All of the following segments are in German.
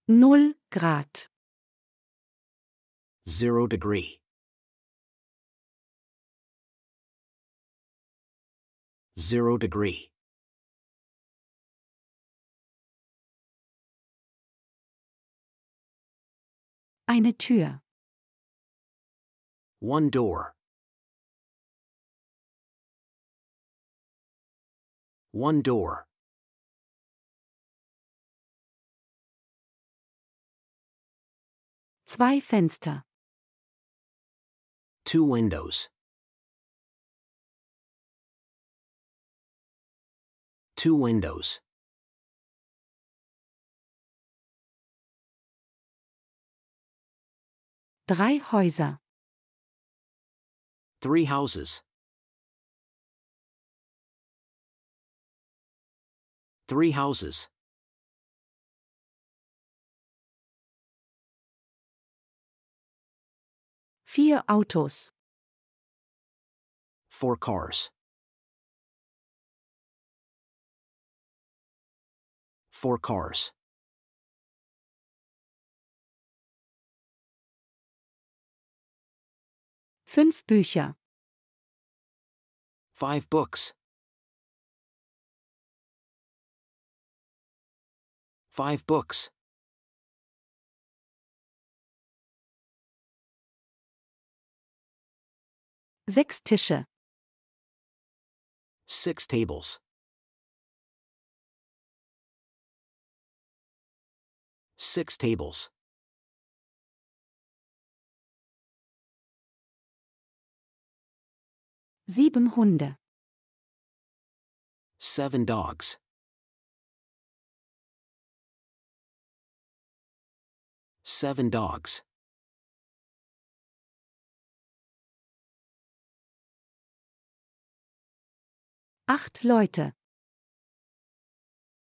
0 Grad. 0 degree. 0 degree. Eine Tür. 1 door. 1 door. Zwei Fenster. 2 windows. 2 windows. Drei Häuser. 3 houses. 3 houses. Vier Autos. 4 cars. 4 cars. Fünf Bücher. 5 books. 5 books. Sechs Tische. 6 tables. 6 tables. Sieben Hunde. 7 dogs. 7 dogs. Acht Leute.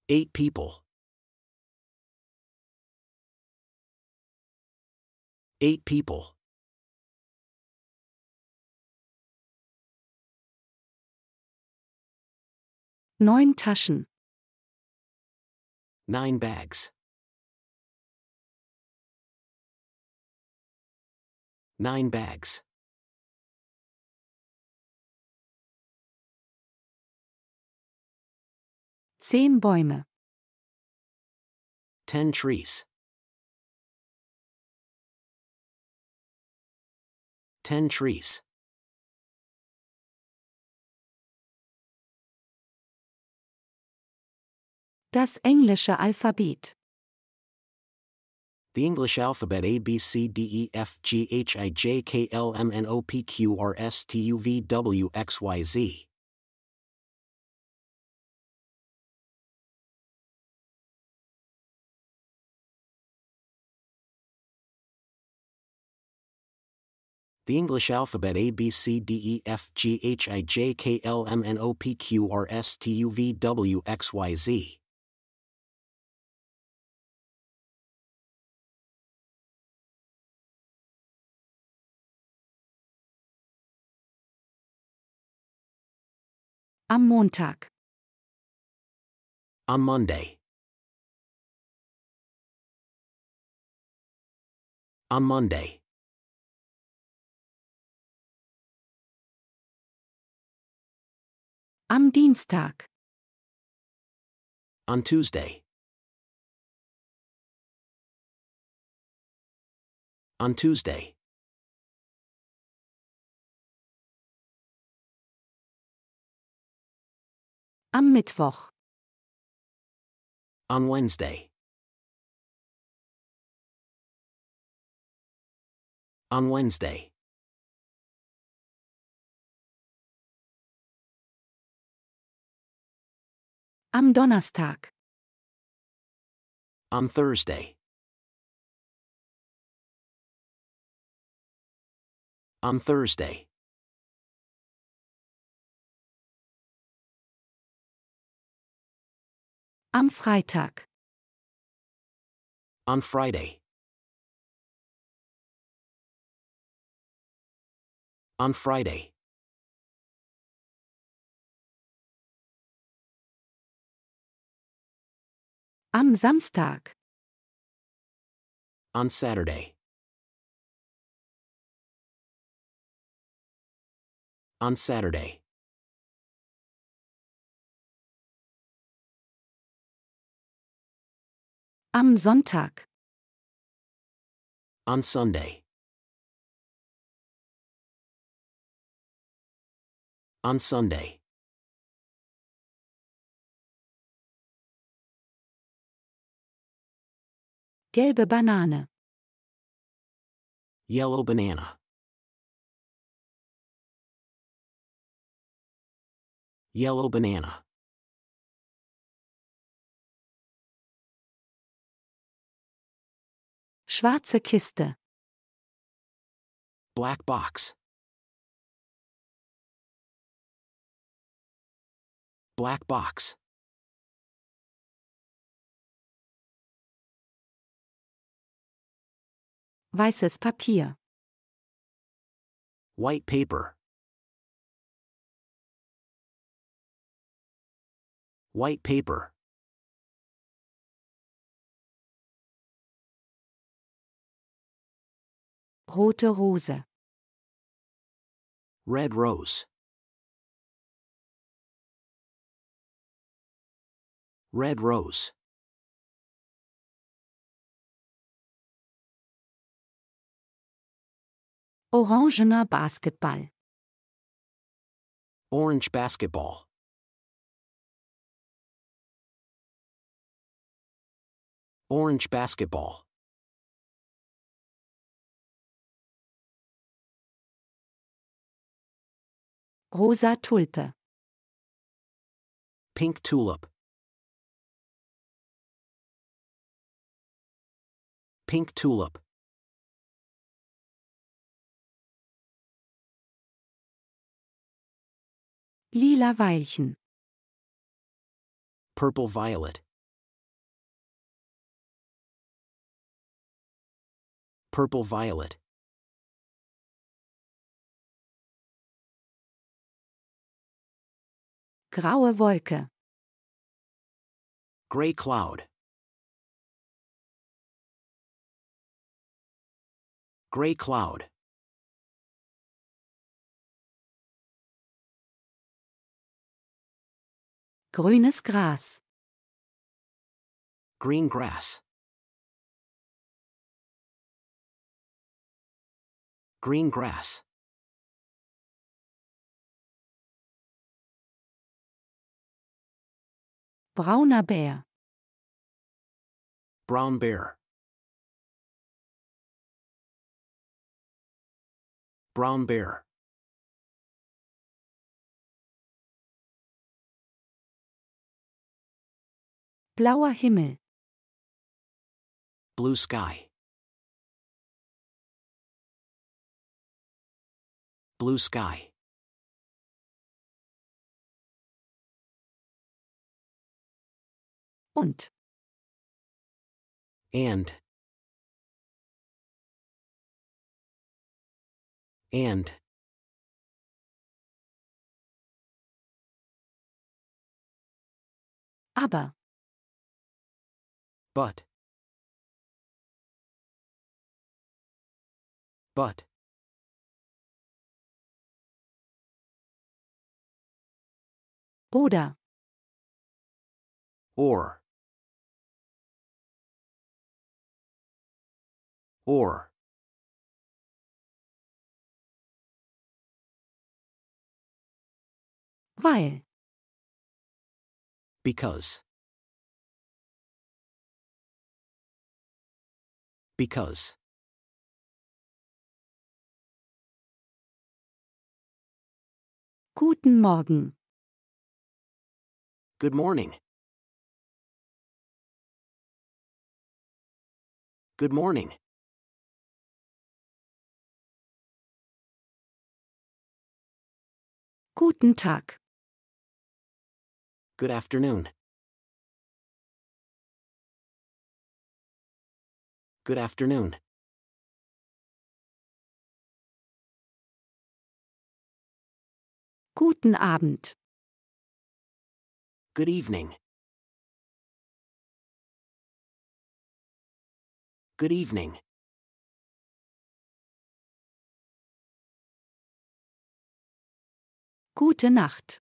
8 people. 8 people. Neun Taschen. 9 bags. 9 bags. Zehn Bäume. 10 trees. 10 trees. Das englische Alphabet. The English alphabet A B C D E F G H I J K L M N O P Q R S T U V W X Y Z. The English alphabet A B C D E F G H I J K L M N O P Q R S T U V W X Y Z. Am Montag. On Monday. On Monday. Am Dienstag. On Tuesday. On Tuesday. Am Mittwoch. On Wednesday. On Wednesday. Am Donnerstag. On Thursday. On Thursday. Am Freitag. On Friday. On Friday. Am Samstag. On Saturday. On Saturday. Am Sonntag. On Sunday. On Sunday. Gelbe Banane. Yellow banana. Yellow banana. Schwarze Kiste. Black box. Black box. Weißes Papier. White paper. White paper. Rote Rose. Red rose. Red rose. Orangener Basketball. Orange basketball. Orange basketball. Rosa Tulpe. Pink tulip. Pink tulip. Lila Veilchen. Purple violet. Purple violet. Graue Wolke. Gray cloud. Gray cloud. Grünes Gras. Green grass. Green grass. Brauner Bär. Brown bear. Brown bear. Blauer Himmel. Blue sky. Blue sky. Und. And. And. Aber. But. But. Oder. Or. Or. Weil. Because. Because. Guten Morgen. Good morning. Good morning. Guten Tag. Good afternoon. Good afternoon. Guten Abend. Good evening. Good evening. Gute Nacht.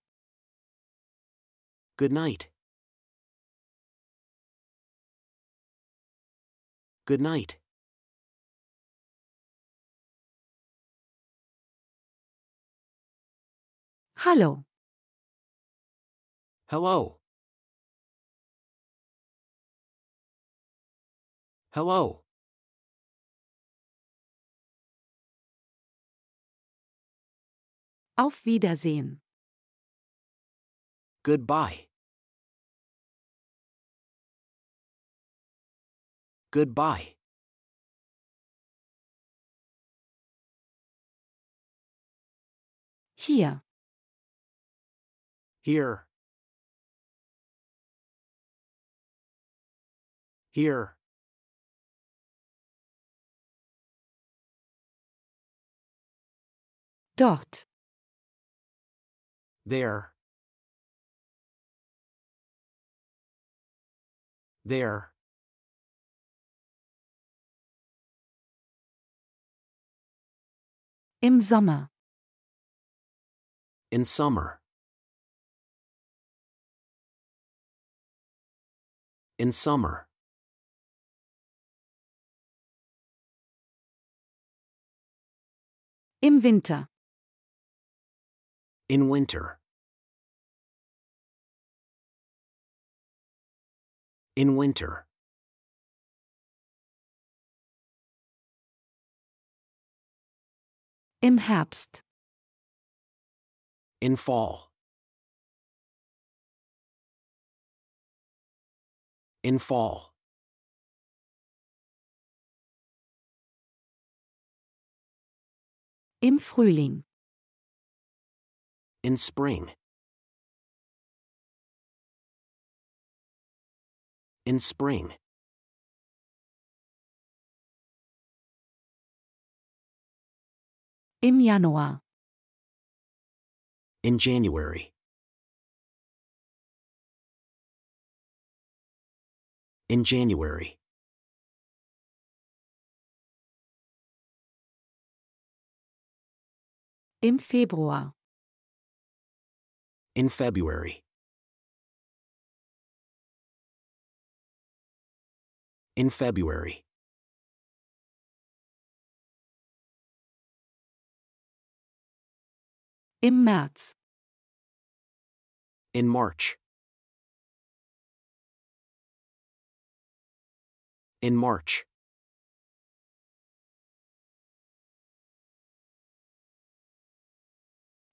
Good night. Good night. Hallo. Hello. Hello. Auf Wiedersehen. Goodbye. Goodbye. Hier. Here. Here. Dort. There. There. Im Sommer. In summer. In summer. Im Winter. In winter. In winter. Im Herbst. In fall. In fall. Im Frühling. In spring. In spring. Im Januar. In January. In January. Im Februar. In February. In February. Im März. In March. In March.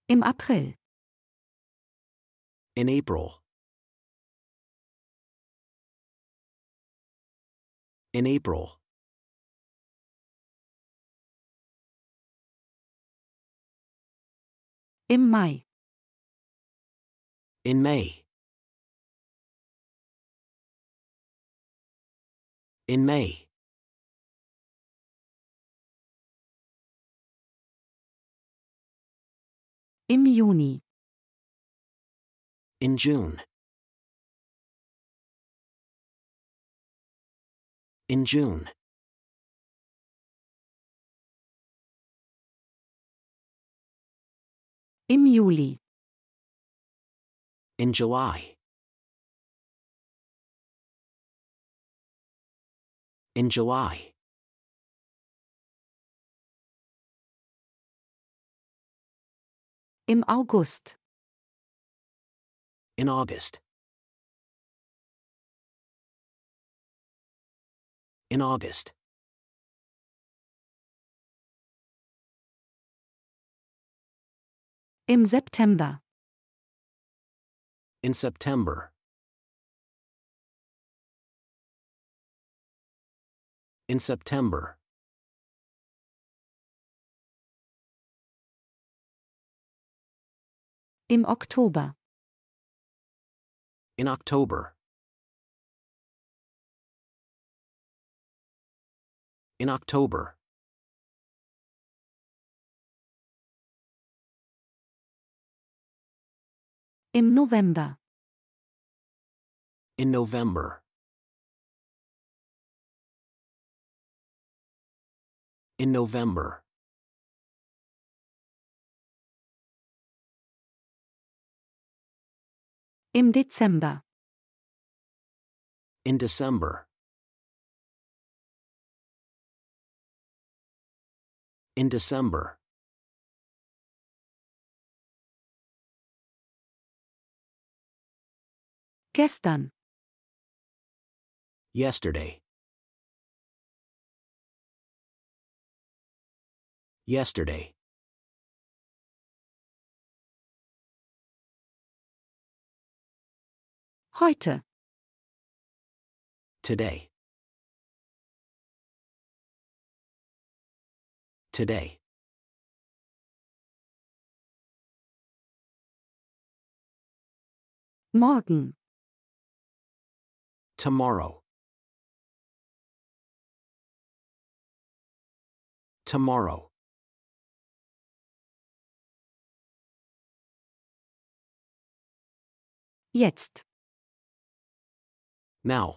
Im April. In April. In April. Im Mai. In May. In May. Im Juni. In June. In June. Im Juli. In July. In July. Im August. In August. In August. Im September. In September. In September. Im Oktober. In October. In October. Im November. In November. In November. Im Dezember. In December. In December. Gestern. Yesterday. Yesterday. Heute. Today. Today. Morgen. Tomorrow. Tomorrow. Jetzt. Now.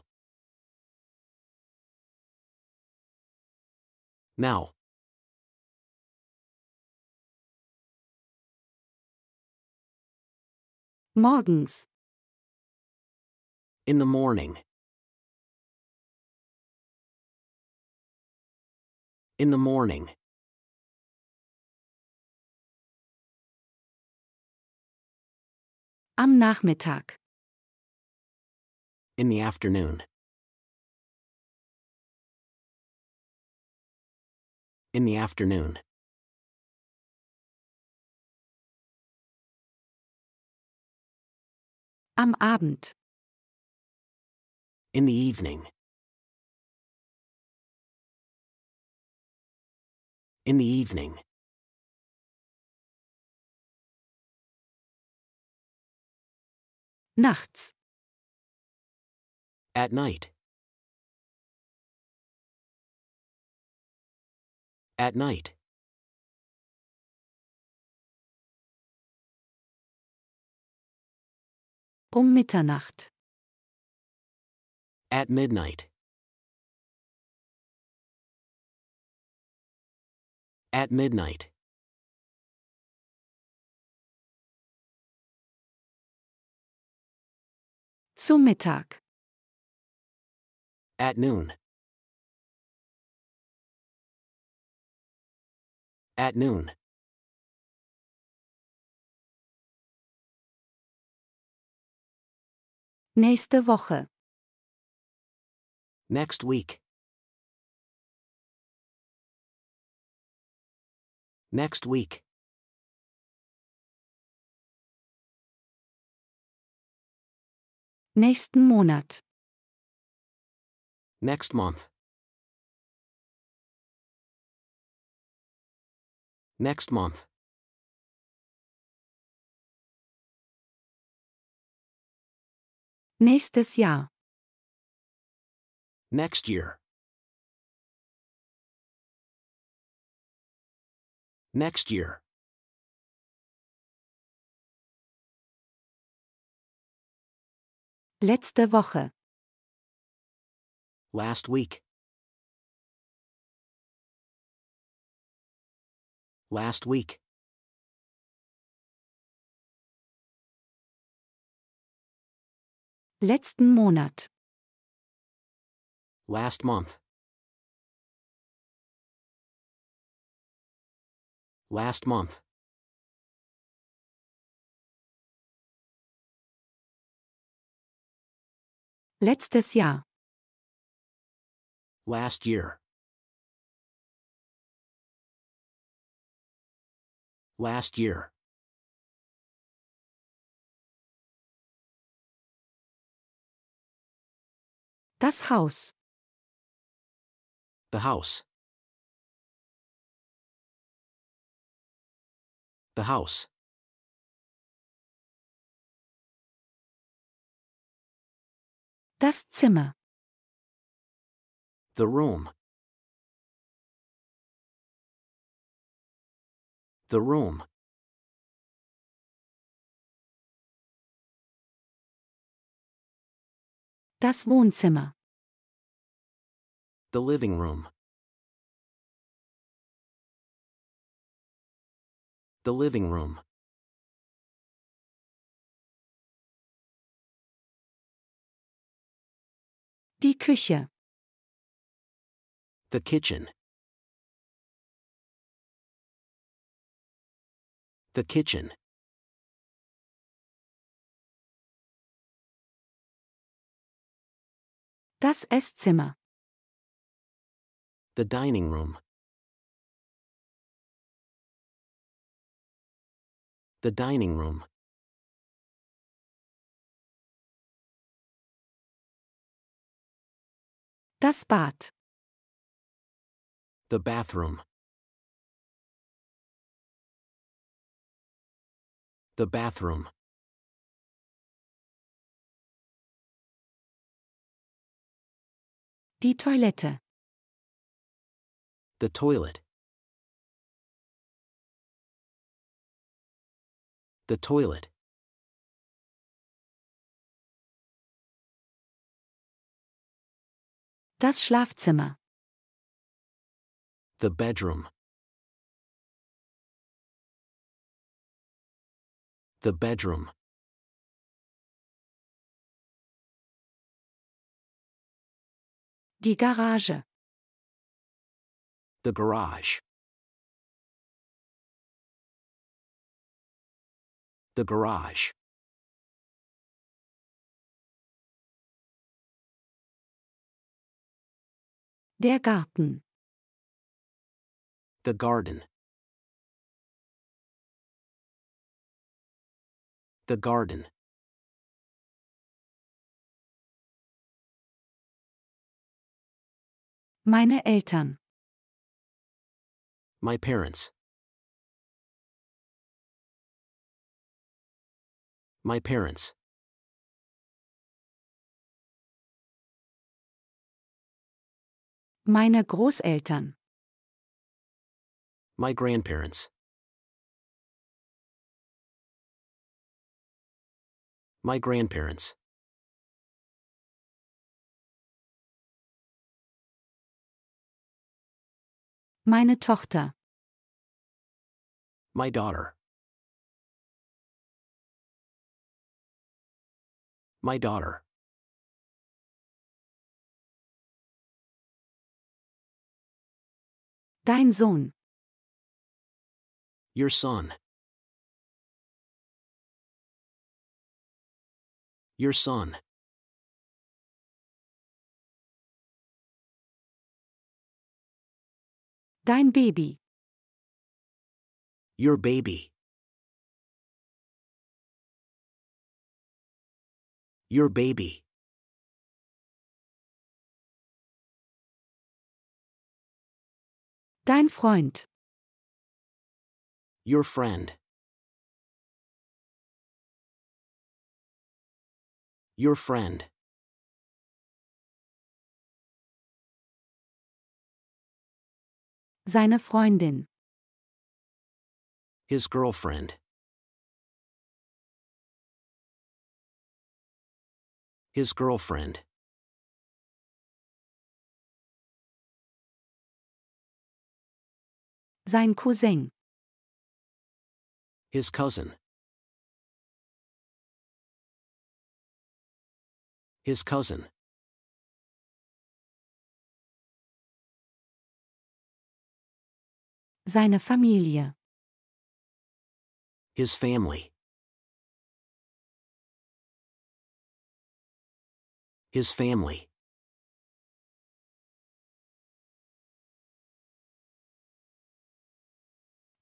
Now. Morgens. In the morning. In the morning. Am Nachmittag. In the afternoon. In the afternoon. Am Abend. In the evening. In the evening. Nachts. At night. At night. Um Mitternacht. At midnight. At midnight. Zu Mittag. At noon. At noon. Nächste Woche. Next week. Next week. Nächsten Monat. Next month. Next month. Nächstes Jahr. Next year. Next year. Letzte Woche. Last week. Last week. Letzten Monat. Last month. Last month. Letztes Jahr. Last year. Last year. Das Haus. The house. The house. Das Zimmer. The room. The room. Das Wohnzimmer. The living room. The living room. Die Küche. The kitchen. The kitchen. Das Esszimmer. The dining room. The dining room. Das Bad. The bathroom. The bathroom. Die Toilette. The toilet. The toilet. Das Schlafzimmer. The bedroom. The bedroom. Die Garage. The garage. The garage. Der Garten. The garden. The garden. Meine Eltern. My parents. My parents. Meine Großeltern. My grandparents. My grandparents. Meine Tochter. My daughter. My daughter. Dein Sohn. Your son. Your son. Dein Baby. Your baby. Your baby. Dein Freund. Your friend. Your friend. Seine Freundin. His girlfriend. His girlfriend. Sein Cousin. His cousin. His cousin. Seine Familie. His family. His family.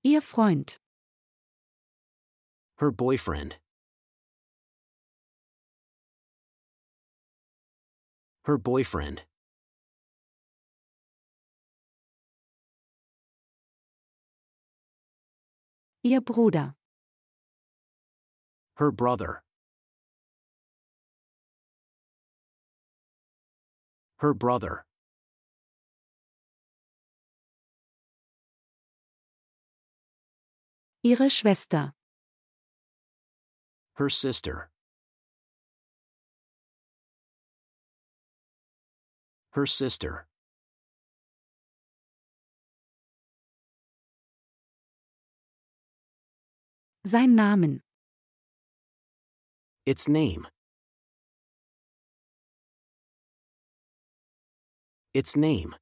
Ihr Freund. Her boyfriend. Her boyfriend. Ihr Bruder. Her brother. Her brother. Ihre Schwester. Her sister. Her sister. Sein Namen. Its name. Its name.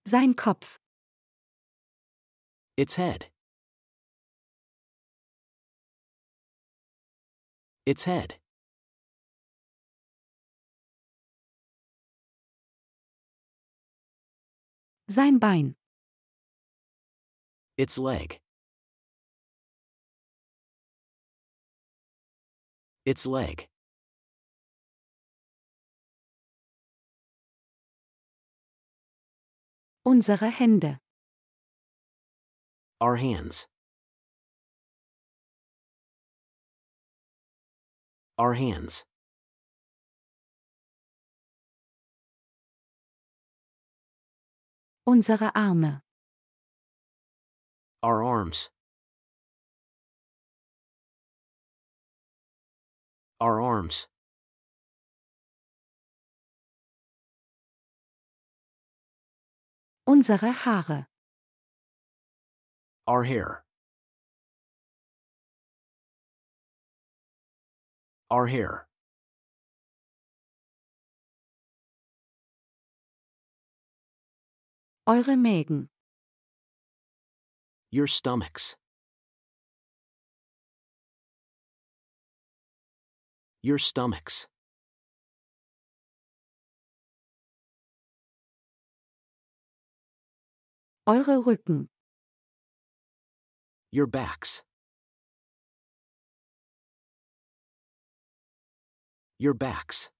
Sein Kopf. Its head. Its head. Sein Bein. Its leg. Its leg. Unsere Hände. Our hands. Our hands. Unsere Arme. Our arms. Our arms. Unsere Haare. Our hair. Our hair. Eure Mägen. Your stomachs. Your stomachs. Eure Rücken. Your backs. Your backs.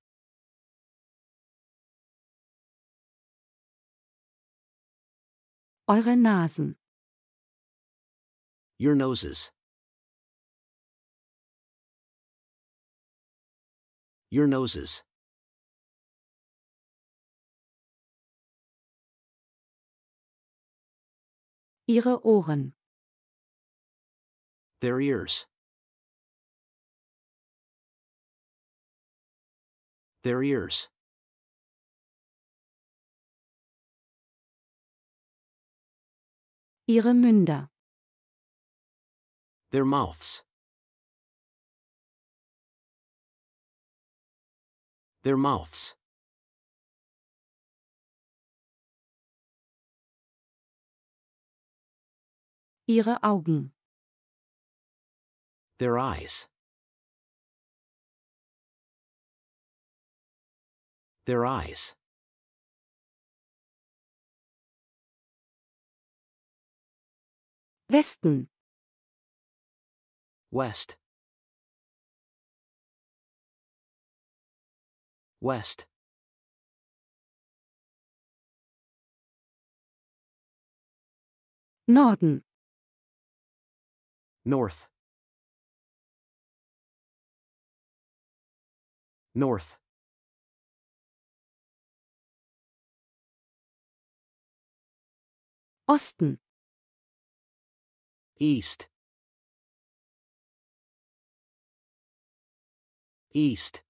Eure Nasen. Your noses. Your noses. Ihre Ohren. Their ears. Their ears. Ihre Münder. Their mouths. Their mouths. Ihre Augen. Their eyes. Their eyes. Westen. West. West. Norden. North. North. Osten. East. East.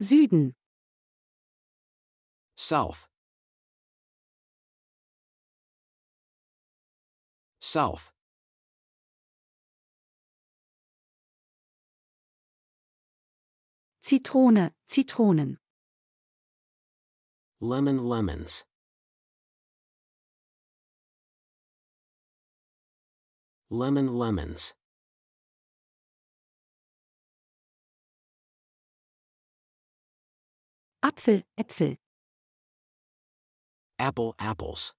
Süden. South. South. Zitrone, Zitronen. Lemon, lemons. Lemon, lemons. Apfel, Äpfel. Apple, apples.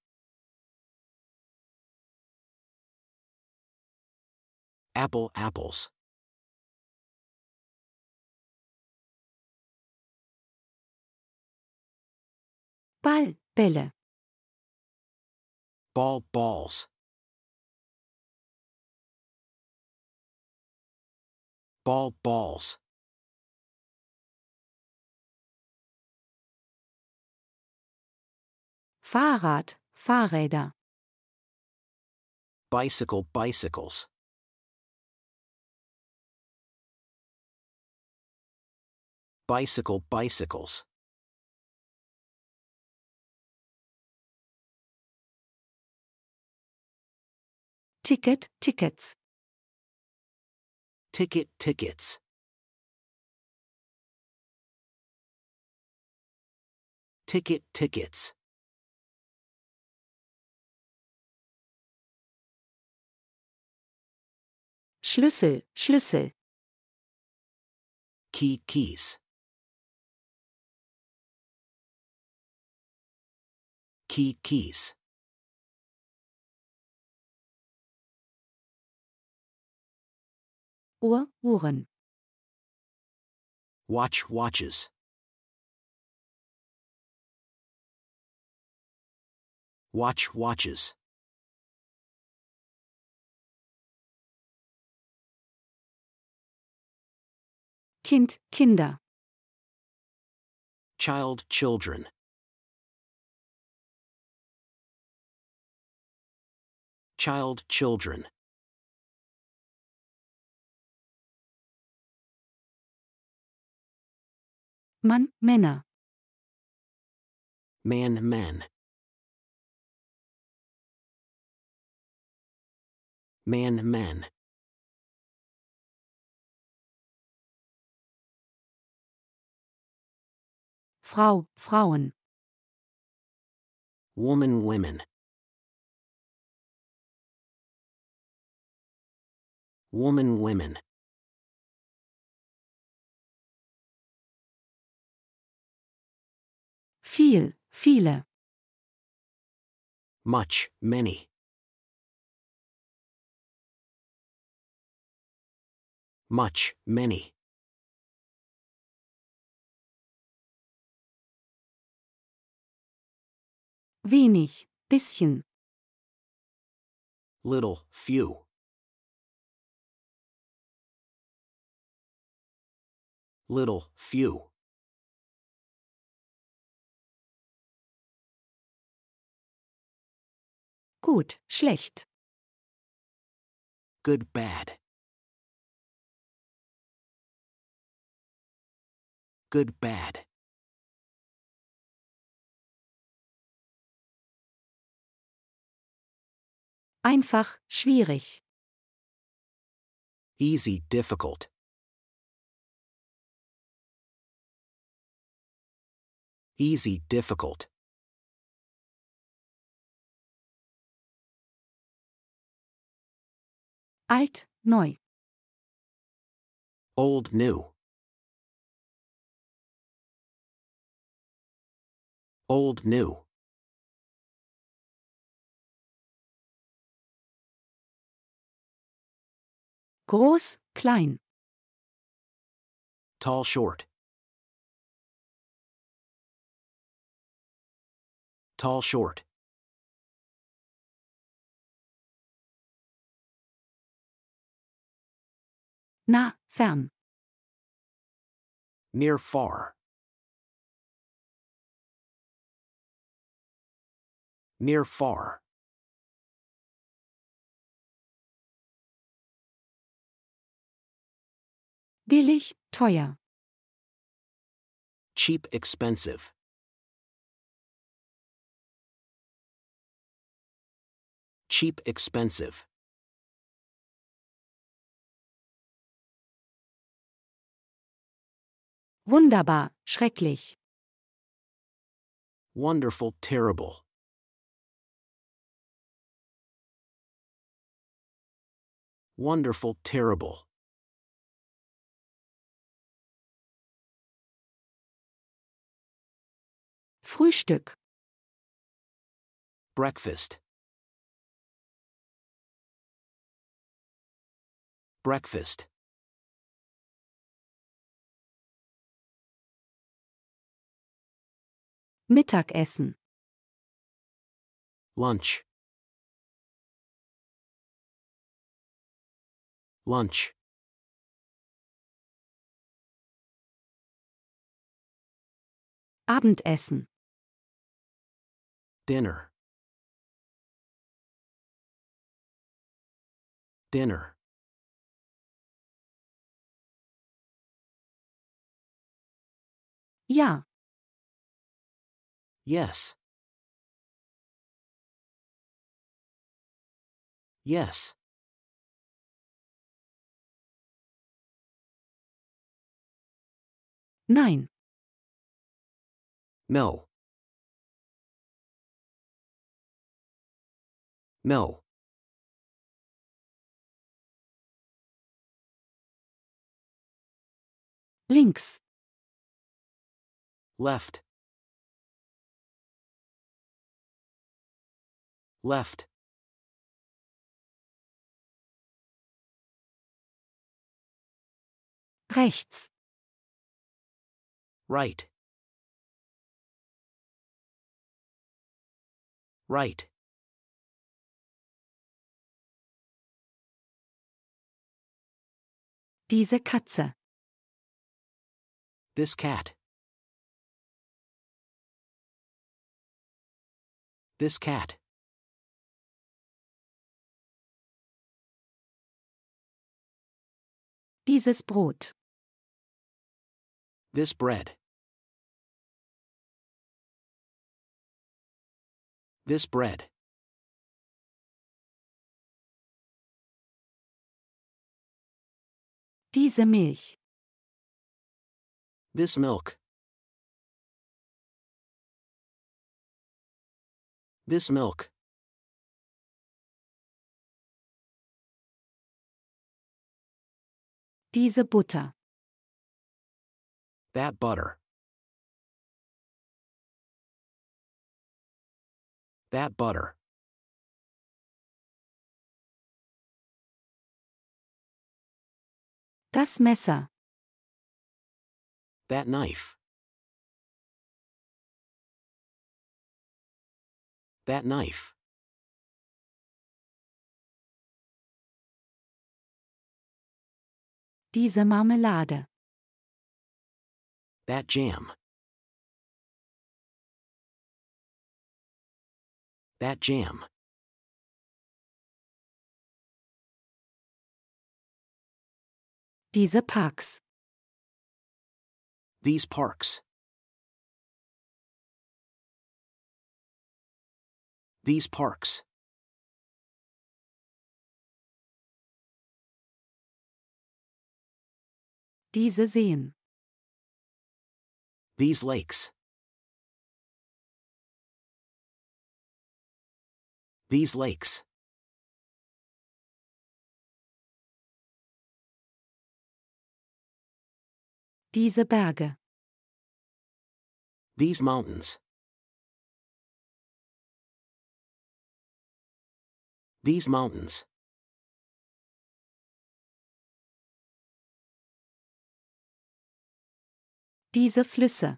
Apple, apples. Ball, Bälle. Ball, balls. Ball, balls. Fahrrad, Fahrräder. Bicycle, bicycles. bicycle, bicycles. Ticket, Tickets. Ticket, tickets. Ticket, tickets. Schlüssel, Schlüssel. Key, keys. Key, keys. Uhr, Uhren. Watch, watches. Watch, watches. Kind, Kinder. Child, children. Child, children. Mann, Männer. Man, men. Man, men. Frau, Frauen. Woman, women. Woman, women. Viel, viele. Much, many. Much, many. Wenig, bisschen. Little, few. Little, few. Gut, schlecht. Good, bad. Good, bad. Einfach, schwierig. Easy, difficult. Easy, difficult. Alt, neu. Old, new. Old, new. Groß, klein. Tall, short. Tall, short. Nah, fern. Near, far. Near, far. Billig, teuer. Cheap, expensive. Cheap, expensive. Wunderbar, schrecklich. Wonderful, terrible. Wonderful, terrible. Frühstück. Breakfast. Breakfast. Mittagessen. Lunch. Lunch. Abendessen. Dinner. Dinner. Ja. Yes. Yes. Nein. No. No. Links. Left. Left. Rechts. Right. Right. Diese Katze. This cat. This cat. Dieses Brot. This bread. This bread. Diese Milch. This milk. This milk. Diese Butter. That butter. That butter. Das Messer. That knife. That knife. Diese Marmelade. That jam. That jam. Diese Parks. These parks. These parks. Diese Seen. These lakes. These lakes. Diese Berge. These mountains. These mountains. Diese Flüsse.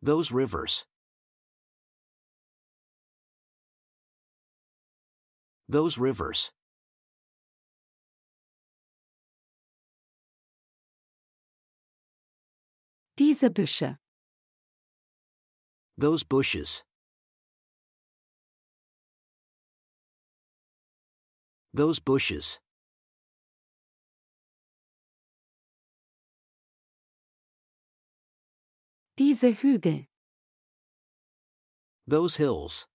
Those rivers. Those rivers. Diese Büsche. Those bushes. Those bushes. Diese Hügel. Those hills.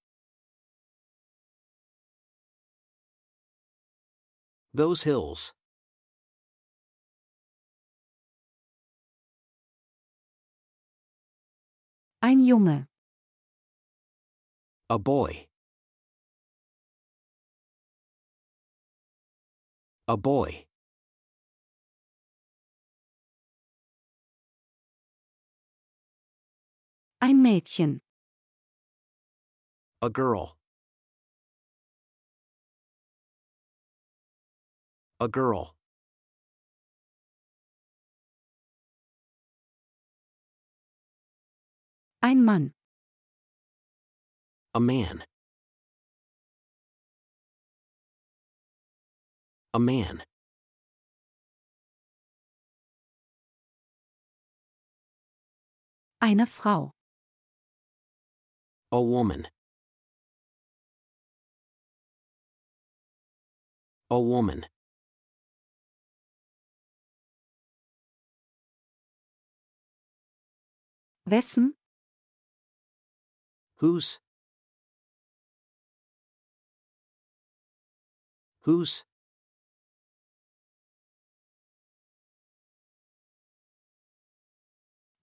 Those hills. Ein Junge. A boy. A boy. Ein Mädchen. A girl. A girl. Ein Mann. A man. A man. Eine Frau. A woman. A woman. Wessen? Whose? Whose?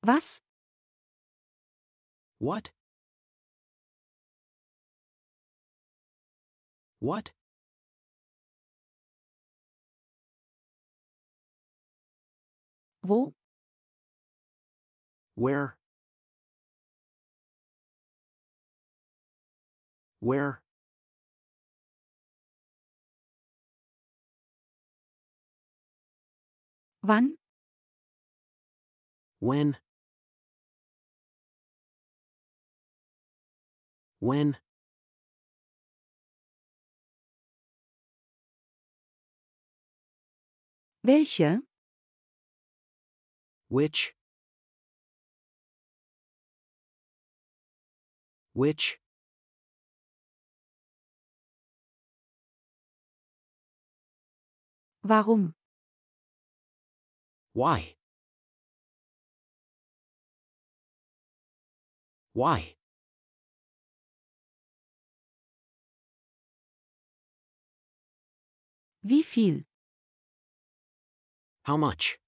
Was? What? What? Wo? Where? Where? Wann? When? When? Welche? Which? Which? Warum? Why? Why? Wie viel? How much?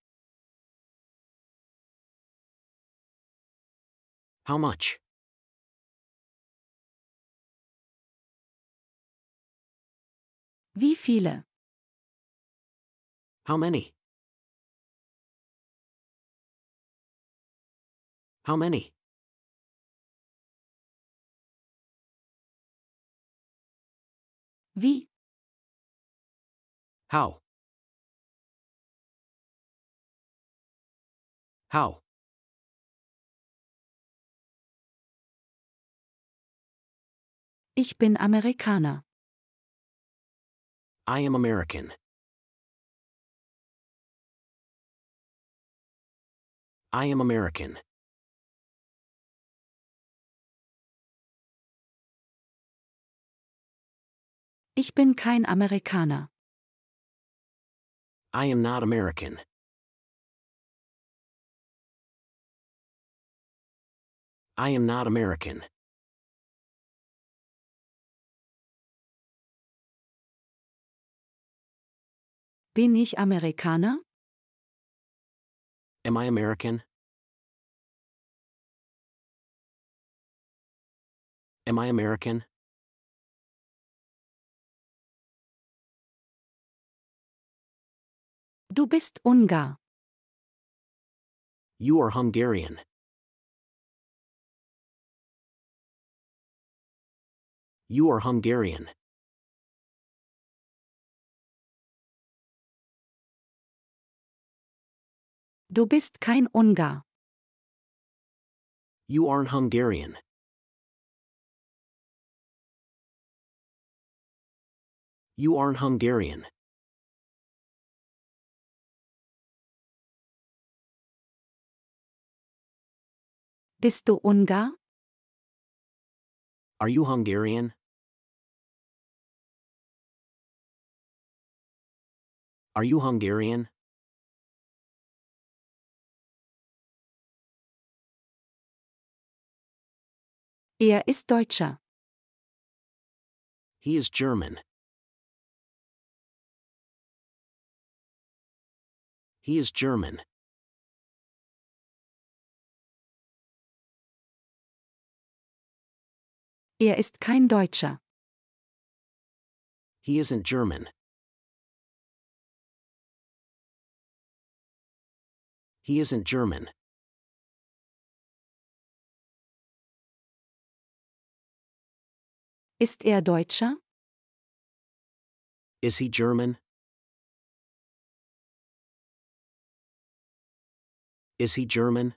How much? Wie viele? How many? How many? Wie? How? How? Ich bin Amerikaner. I am American. I am American. Ich bin kein Amerikaner. I am not American. I am not American. Bin ich Amerikaner? Am I American? Am I American? Du bist Ungar. You are Hungarian. You are Hungarian. Du bist kein Ungar. You aren't Hungarian. You aren't Hungarian. Bist du Ungar? Are you Hungarian? Are you Hungarian? Er ist Deutscher. He is German. He is German. Er ist kein Deutscher. He isn't German. He isn't German. Ist er Deutscher? Is he German? Is he German?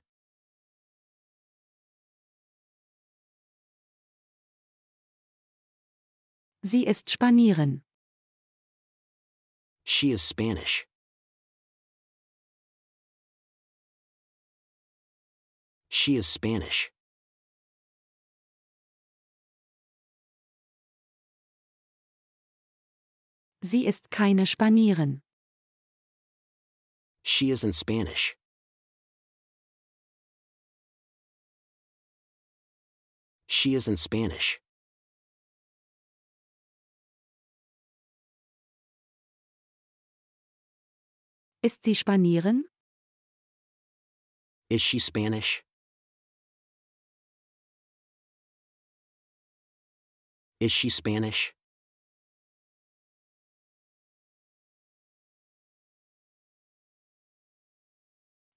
Sie ist Spanierin. She is Spanish. She is Spanish. Sie ist keine Spanierin. She isn't Spanish. She is in Spanish. Ist sie Spanierin? Is she Spanish? Is she Spanish?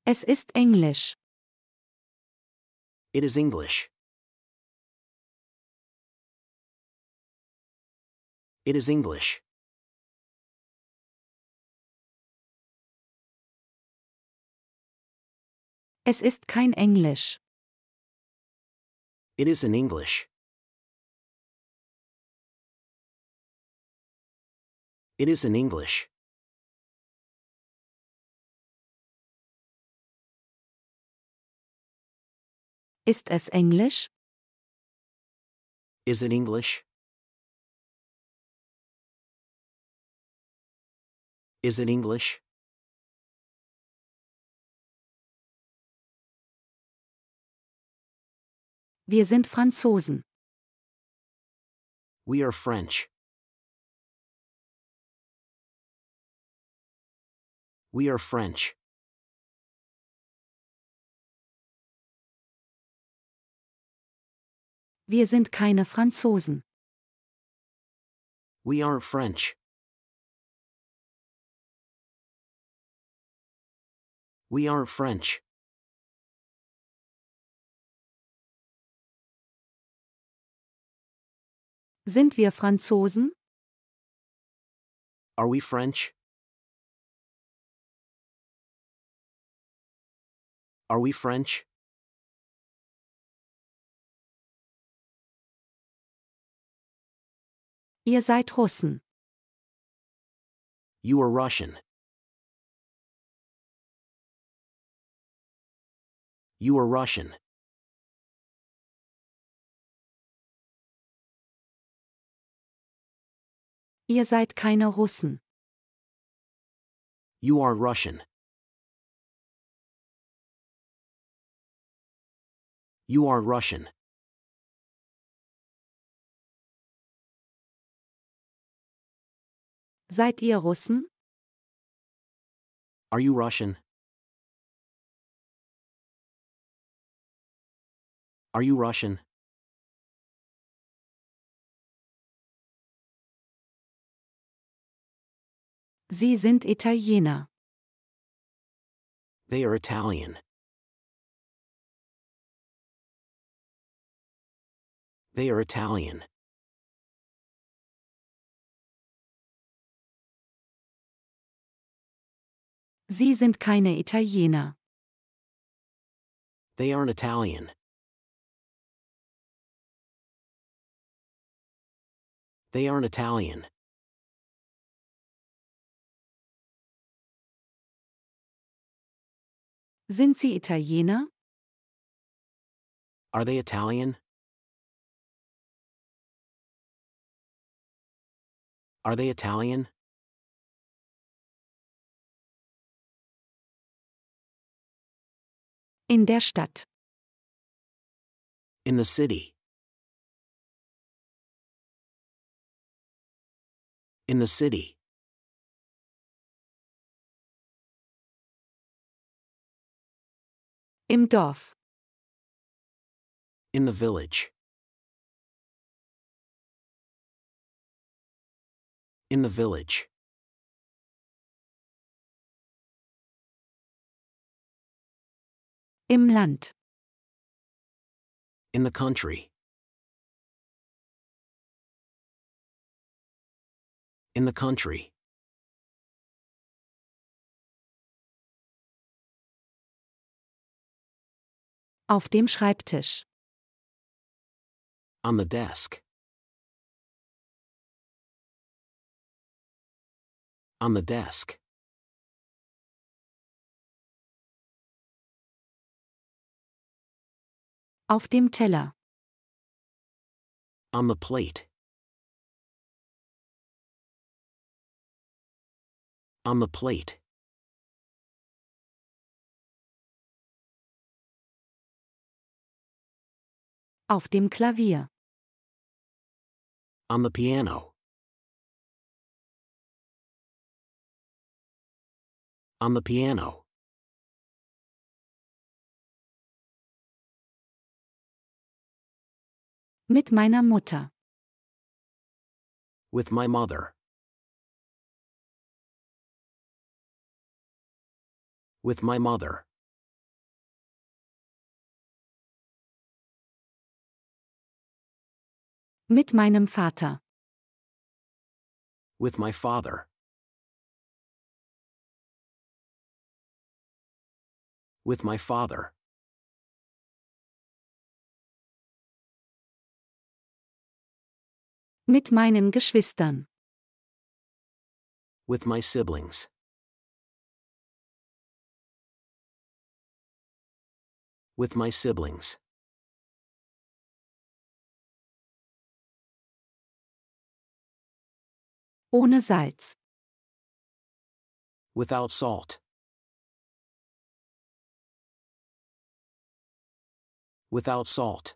Es ist Englisch. It is English. It is English. Es ist kein Englisch. It is in English. It is in English. Ist es Englisch? Is it English? Is it English? Wir sind Franzosen. We are French. We are French. Wir sind keine Franzosen. We aren't French. We aren't French. Sind wir Franzosen? Are we French? Are we French? Ihr seid Russen. You are Russian. You are Russian. Ihr seid keine Russen. You aren't Russian. You aren't Russian. Seid ihr Russen? Are you Russian? Are you Russian? Sie sind Italiener. They are Italian. They are Italian. Sie sind keine Italiener. They aren't Italian. They aren't Italian. Sind sie Italiener? Are they Italian? Are they Italian? In der Stadt. In the city. In the city. Im Dorf. In the village. In the village. Im Land. In the country. In the country. Auf dem Schreibtisch. On the desk. On the desk. Auf dem Teller. On the plate. On the plate. Auf dem Klavier. On the piano. On the piano. Mit meiner Mutter. With my mother. With my mother. Mit meinem Vater. With my father. With my father. Mit meinen Geschwistern. With my siblings. With my siblings. Ohne Salz. Without salt. Without salt.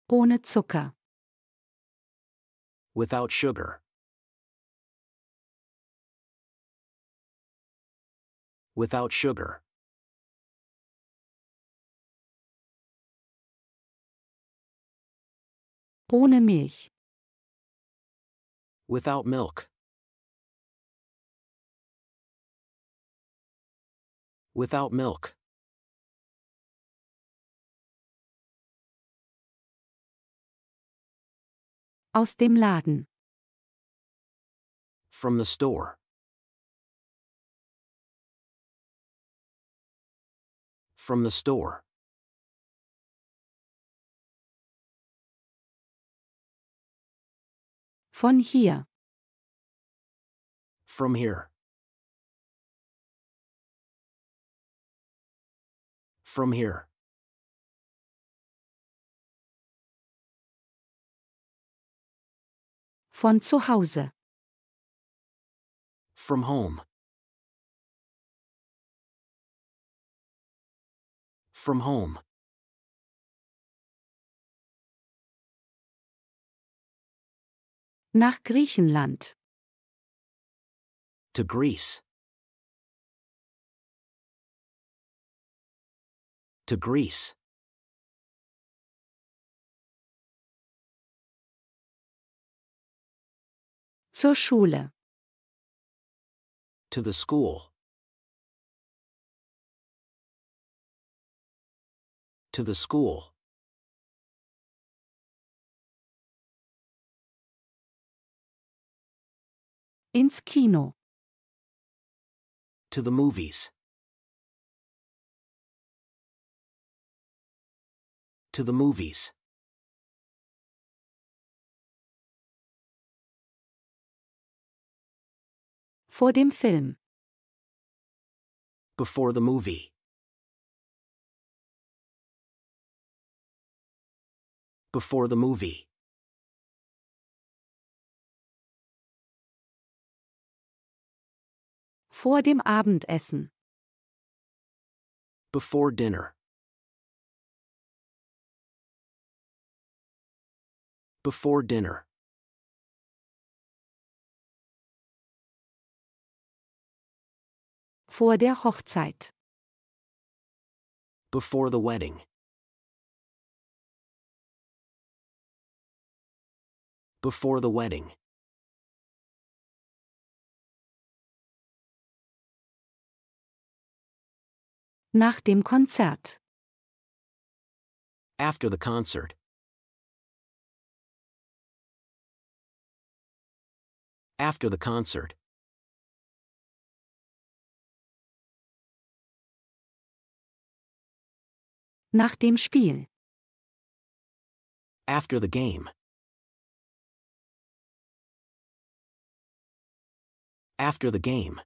Ohne Zucker. Without sugar. Without sugar. Ohne Milch. Without milk. Without milk. Aus dem Laden. From the store. From the store. Von hier. From here. From here. Von zu Hause. From home. From home. Nach Griechenland. To Greece. To Greece. Zur Schule. To the school. To the school. Ins Kino. To the movies. To the movies. Vor dem Film. Before the movie. Before the movie. Vor dem Abendessen. Before dinner. Before dinner. Vor der Hochzeit. Before the wedding. Before the wedding. Nach dem Konzert. After the concert. After the concert. Nach dem Spiel. After the game. After the game.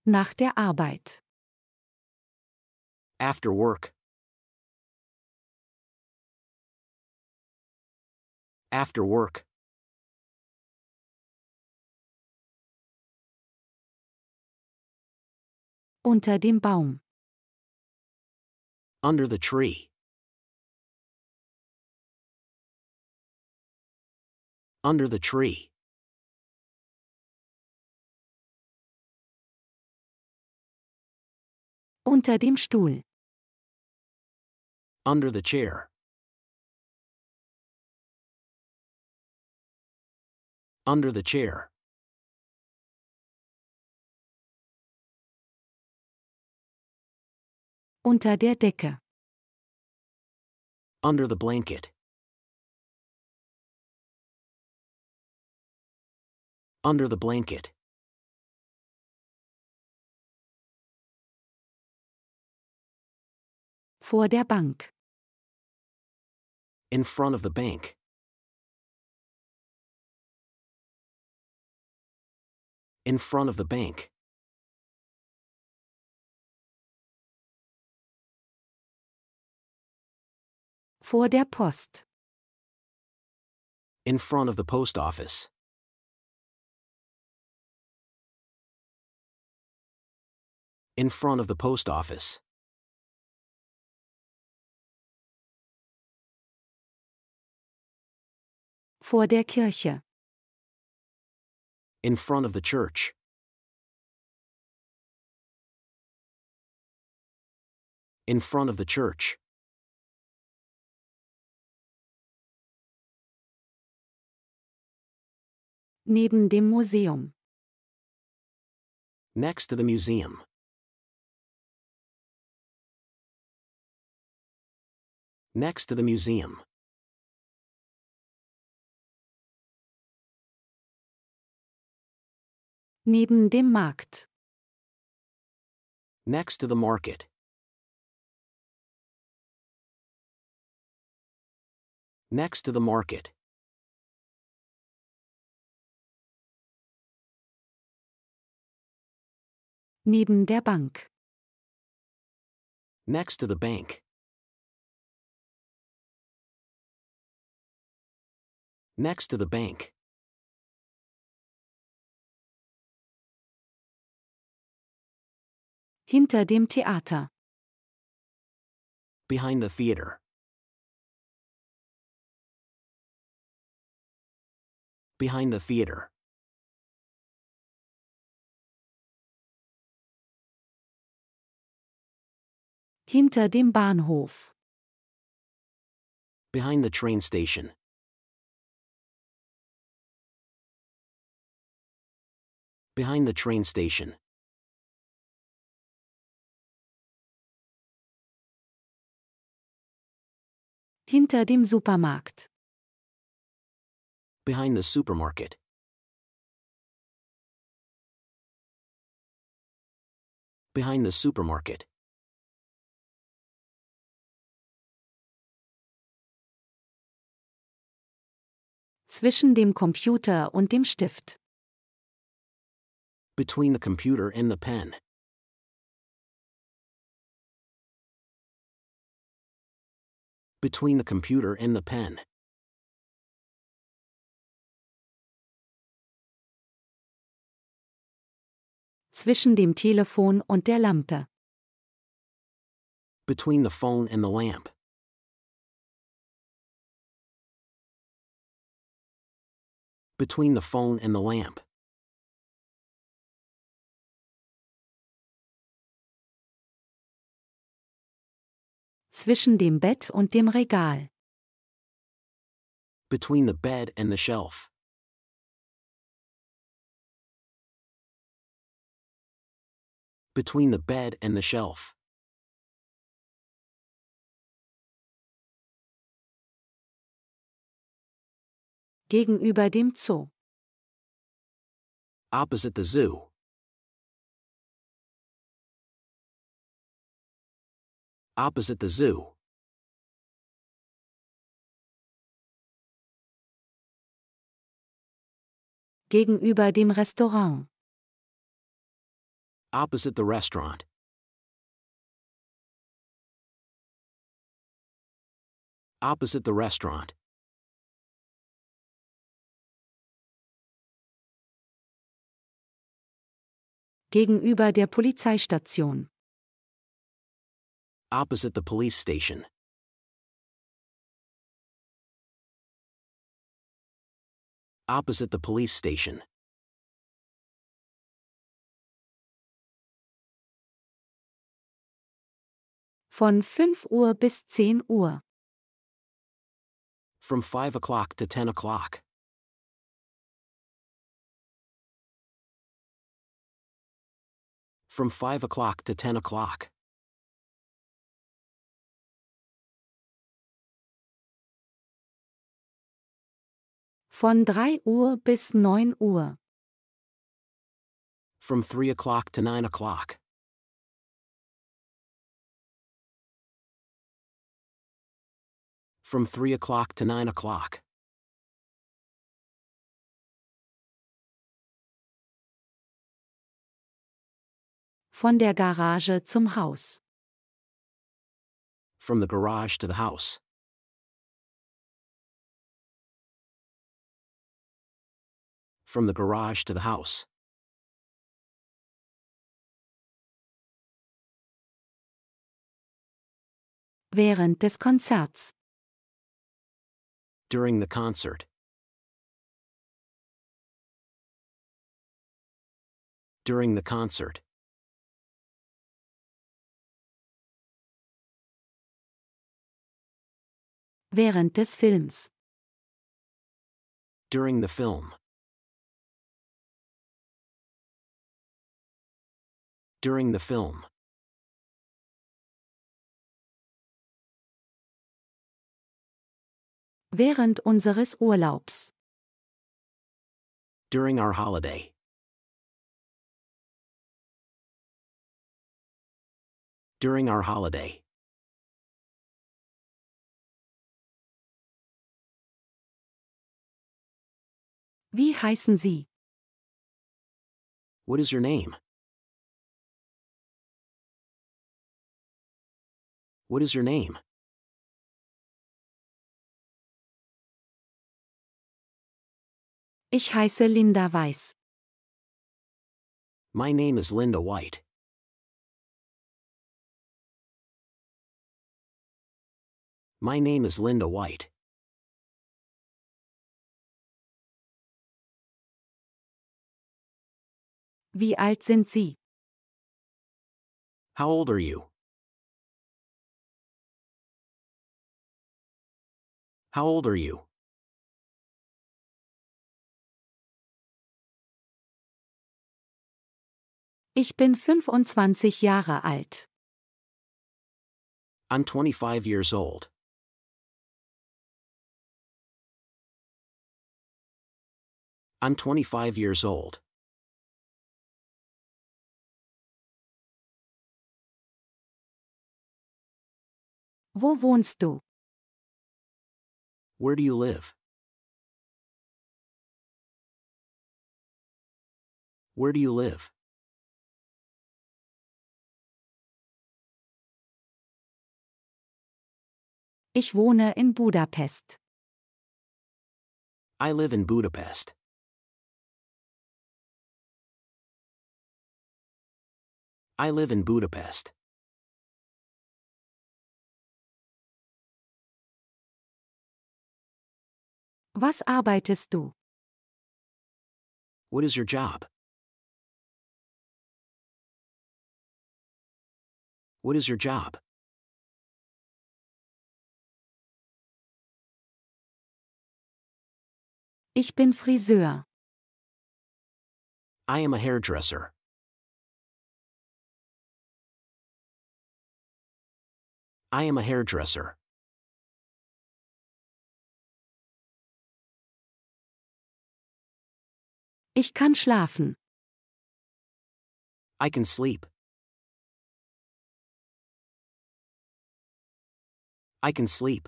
Nach der Arbeit. After work. After work. Unter dem Baum. Under the tree. Under the tree. Unter dem Stuhl. Under the chair. Under the chair. Unter der Decke. Under the blanket. Under the blanket. Vor der Bank. In front of the bank. In front of the bank. Vor der Post. In front of the post office. In front of the post office. Vor der Kirche. In front of the church. In front of the church. Neben dem Museum. Next to the museum. Next to the museum. Neben dem Markt. Next to the market. Next to the market. Neben der Bank. Next to the bank. Next to the bank. Hinter dem Theater. Behind the theater. Behind the theater. Hinter dem Bahnhof. Behind the train station. Behind the train station. Hinter dem Supermarkt. Behind the supermarket. Behind the supermarket. Zwischen dem Computer und dem Stift. Between the computer and the pen. Between the computer and the pen. Zwischen dem Telefon und der Lampe. Between the phone and the lamp. Between the phone and the lamp. Zwischen dem Bett und dem Regal. Between the bed and the shelf. Between the bed and the shelf. Gegenüber dem Zoo. Opposite the zoo. Opposite the zoo. Gegenüber dem Restaurant. Opposite the restaurant. Opposite the restaurant. Gegenüber der Polizeistation. Opposite the police station. Opposite the police station. Von 5 Uhr bis 10 Uhr. From 5 o'clock to 10 o'clock. From 5 o'clock to 10 o'clock. Von 3 Uhr bis 9 Uhr. From 3 o'clock to 9 o'clock. From 3 o'clock to 9 o'clock. Von der Garage zum Haus. From the garage to the house. From the garage to the house. Während des Konzerts. During the concert. During the concert. Während des Films. During the film. During the film. Während unseres Urlaubs. During our holiday. During our holiday. Wie heißen Sie? What is your name? What is your name? Ich heiße Linda Weiß. My name is Linda White. My name is Linda White. Wie alt sind Sie? How old are you? How old are you? Ich bin 25 Jahre alt. I'm 25 years old. I'm 25 years old. Wo wohnst du? Where do you live? Where do you live? Ich wohne in Budapest. I live in Budapest. I live in Budapest. Was arbeitest du? What is your job? What is your job? Ich bin Friseur. I am a hairdresser. I am a hairdresser. Ich kann schlafen. I can sleep. I can sleep.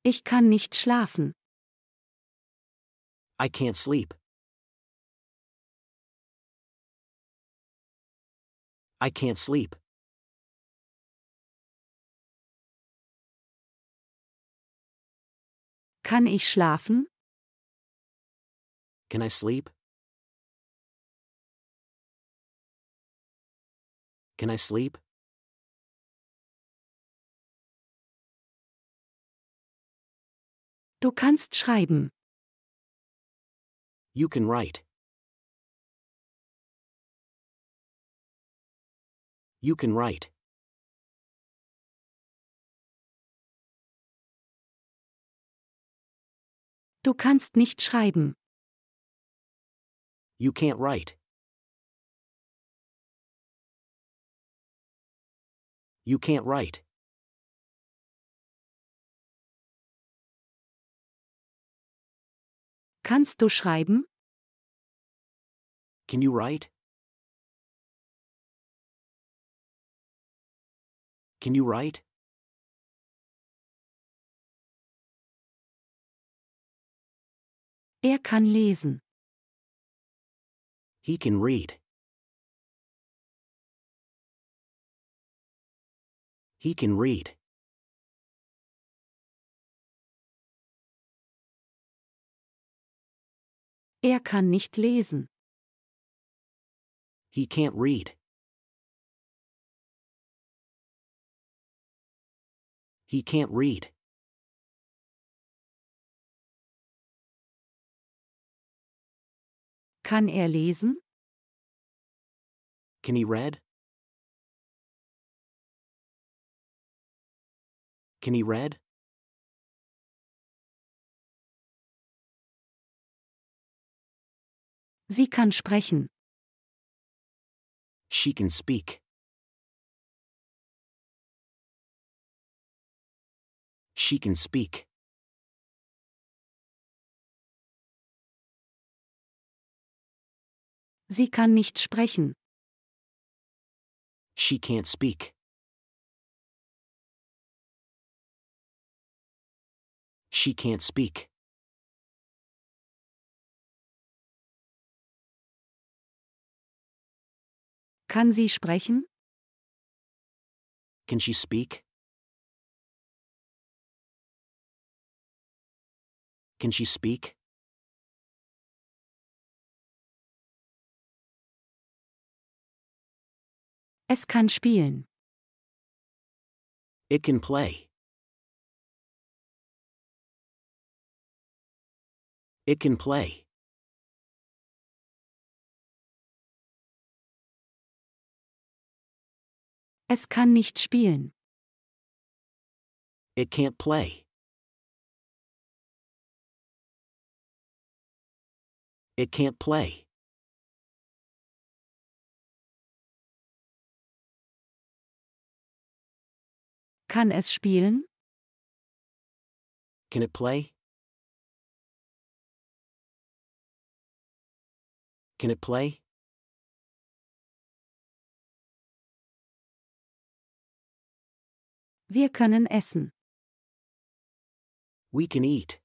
Ich kann nicht schlafen. I can't sleep. I can't sleep. Kann ich schlafen? Can I sleep? Can I sleep? Du kannst schreiben. You can write. You can write. Du kannst nicht schreiben. You can't write. You can't write. Kannst du schreiben? Can you write? Can you write? Er kann lesen. He can read. He can read. Er kann nicht lesen. He can't read. He can't read. Kann er lesen? Can he read? Can he read? Sie kann sprechen. She can speak. She can speak. Sie kann nicht sprechen. She can't speak. She can't speak. Kann sie sprechen? Can she speak? Can she speak? Es kann spielen. It can play. It can play. Es kann nicht spielen. It can't play. It can't play. Kann es spielen? Can it play? Can it play? Wir können essen. We can eat.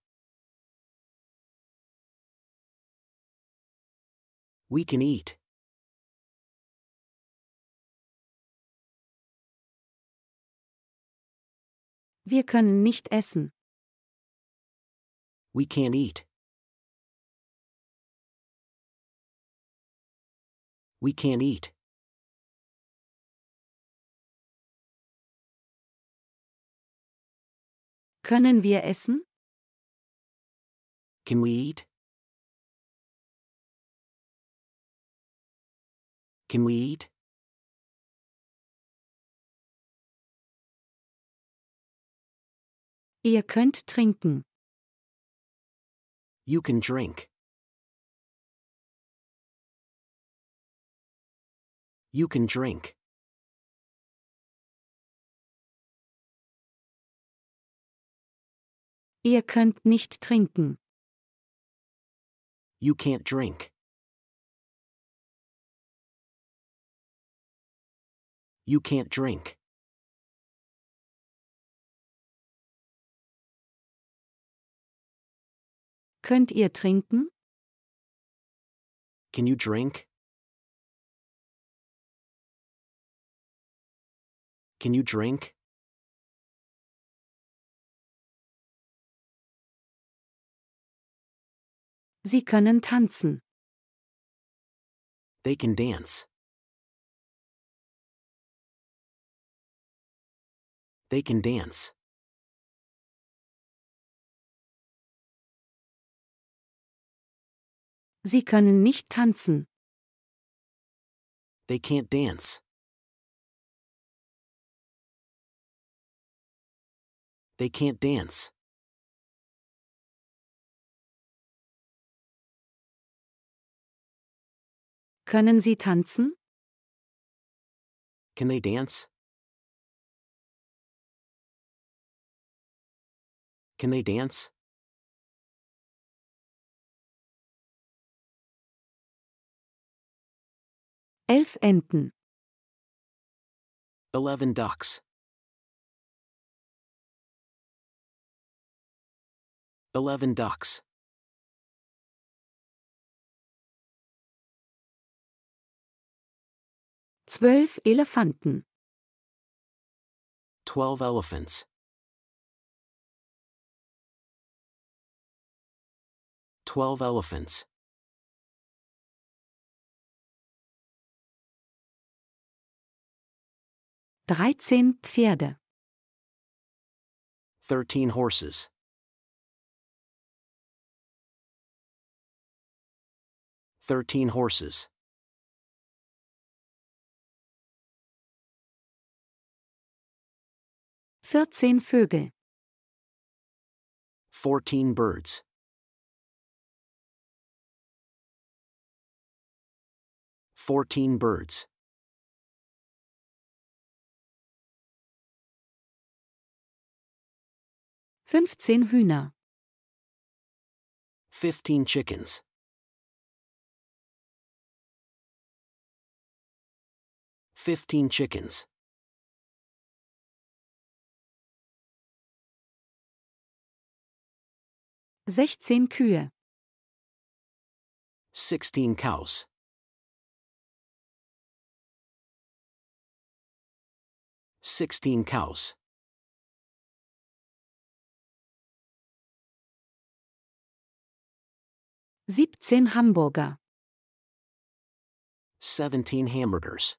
We can eat. Wir können nicht essen. We can't eat. We can't eat. Können wir essen? Can we eat? Can we eat? Ihr könnt trinken. You can drink. You can drink. Ihr könnt nicht trinken. You can't drink. You can't drink. Könnt ihr trinken? Can you drink? Can you drink? Sie können tanzen. They can dance. They can dance. Sie können nicht tanzen. They can't dance. They can't dance. Können Sie tanzen? Can they dance? Can they dance? Elf Enten. 11 ducks. 11 ducks. 12 Elefanten. 12 elephants. 12 elephants. 13 Pferde. 13 horses. 13 horses. 14 Vögel. 14 birds. 14 birds. 15 Hühner. 15 chickens. 15 chickens. 16 Kühe. 16 cows. 16 cows. 17 Hamburger. 17 hamburgers.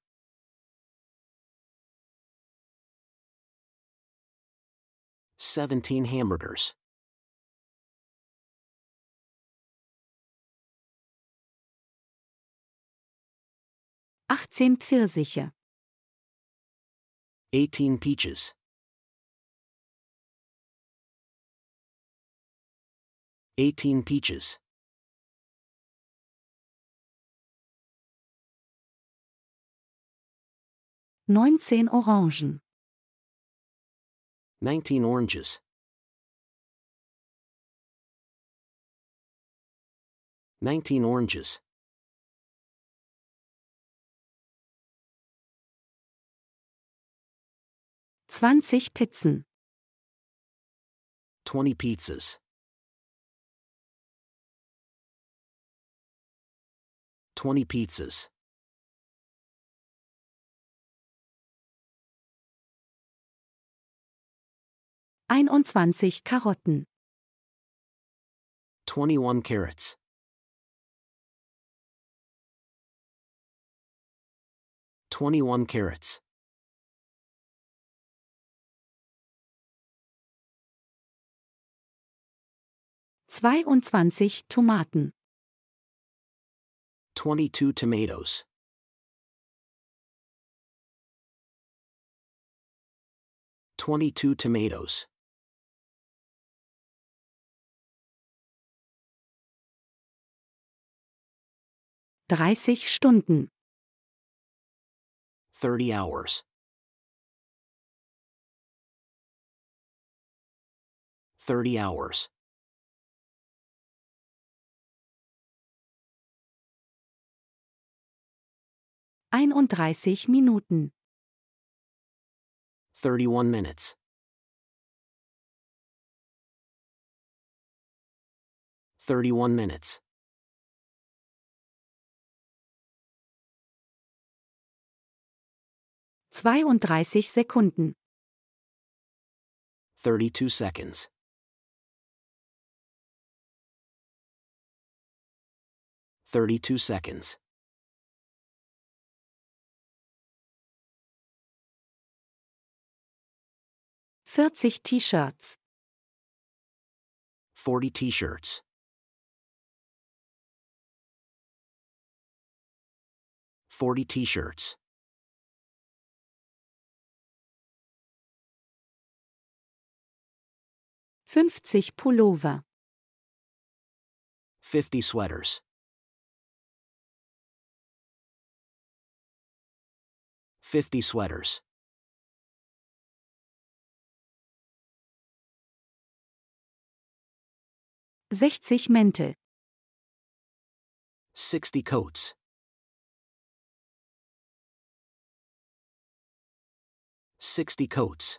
17 hamburgers. 18 Pfirsiche. 18 peaches. 18 peaches. 19 Orangen. 19 oranges. 19 oranges. 20 Pizzen. 20 pizzas. 20 pizzas. 21 Karotten. 21 carrots. 21 carrots. 22 Tomaten. 22 tomatoes. 22 tomatoes. 30 Stunden. 30 hours. 30 hours. 31 Minuten. 31 minutes. 31 minutes. 32 Sekunden. 32 seconds. 32 seconds. 40 T-Shirts. 40 t-shirts. 40 t-shirts. 50 Pullover. 50 sweaters. 50 sweaters. 60 Mäntel. 60 coats. 60 coats.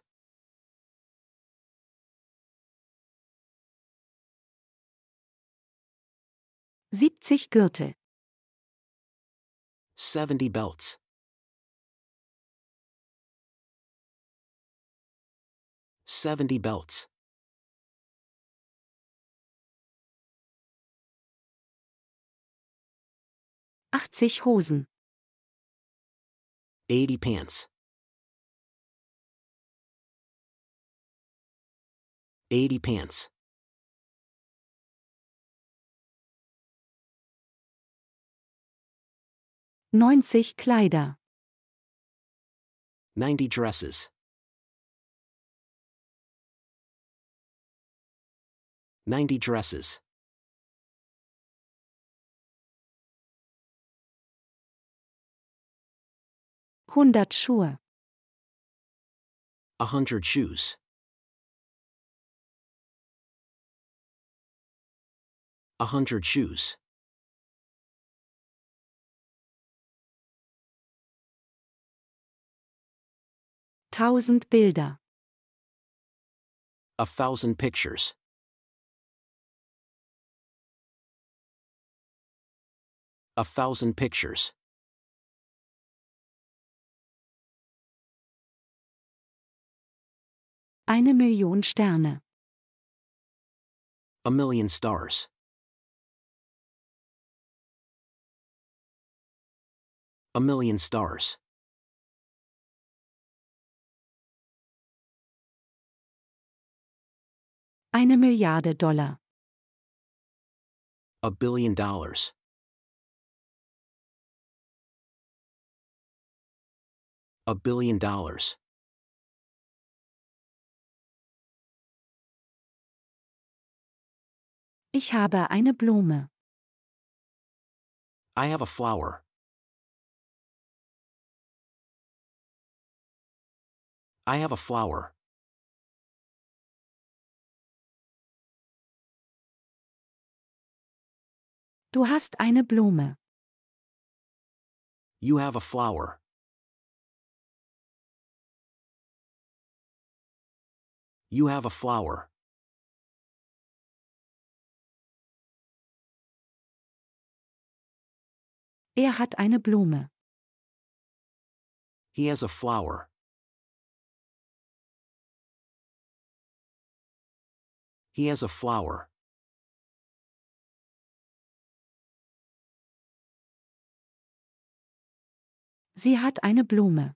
70 Gürtel. 70 belts. 70 belts. 80 Hosen. 80 pants. 80 pants. 90 Kleider. 90 dresses. 90 dresses. 100 Schuhe. 100 shoes. 100 shoes. 1000 Bilder. 1,000 pictures. 1,000 pictures. 1.000.000 Sterne. 1,000,000 stars. 1,000,000 stars. 1 Milliarde Dollar. $1 billion. $1 billion. Ich habe eine Blume. I have a flower. I have a flower. Du hast eine Blume. You have a flower. You have a flower. Er hat eine Blume. He has a flower. He has a flower. Sie hat eine Blume.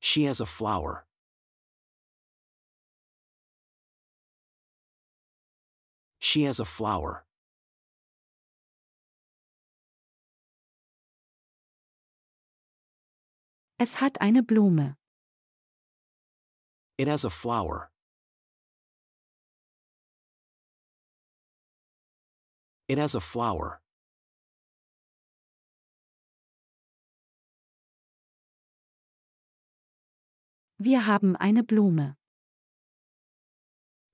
She has a flower. She has a flower. Es hat eine Blume. It has a flower. It has a flower. Wir haben eine Blume.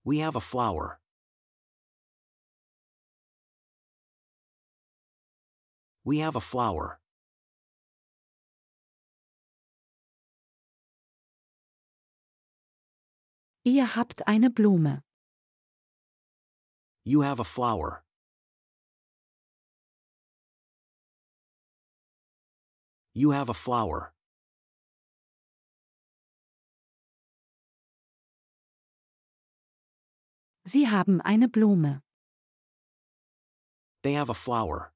We have a flower. We have a flower. Ihr habt eine Blume. You have a flower. You have a flower. Sie haben eine Blume. They have a flower.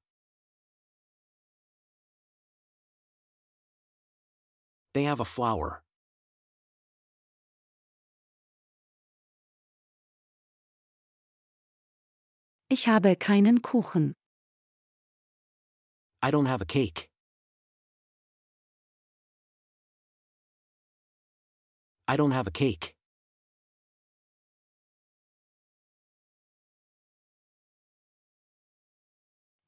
They have a flower. Ich habe keinen Kuchen. I don't have a cake. I don't have a cake.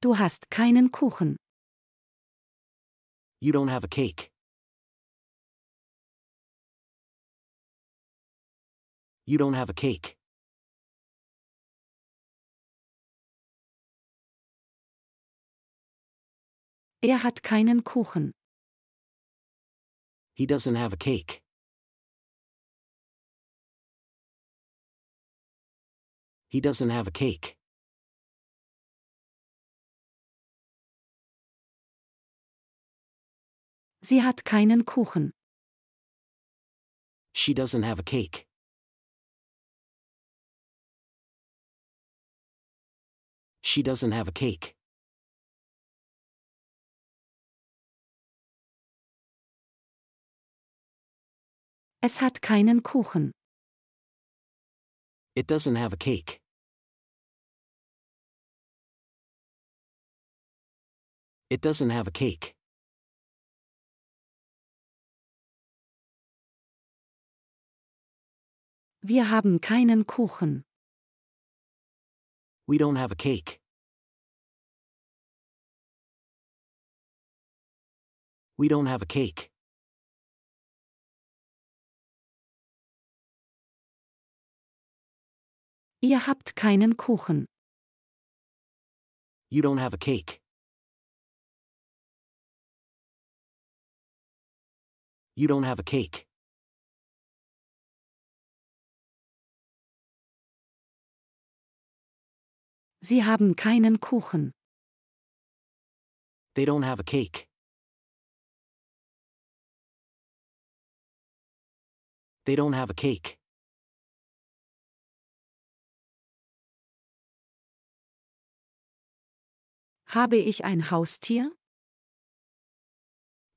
Du hast keinen Kuchen. You don't have a cake. You don't have a cake. Er hat keinen Kuchen. He doesn't have a cake. He doesn't have a cake. Sie hat keinen Kuchen. She doesn't have a cake. She doesn't have a cake. Es hat keinen Kuchen. It doesn't have a cake. It doesn't have a cake. Wir haben keinen Kuchen. We don't have a cake. We don't have a cake. Ihr habt keinen Kuchen. You don't have a cake. You don't have a cake. Sie haben keinen Kuchen. They don't have a cake. They don't have a cake. Habe ich ein Haustier?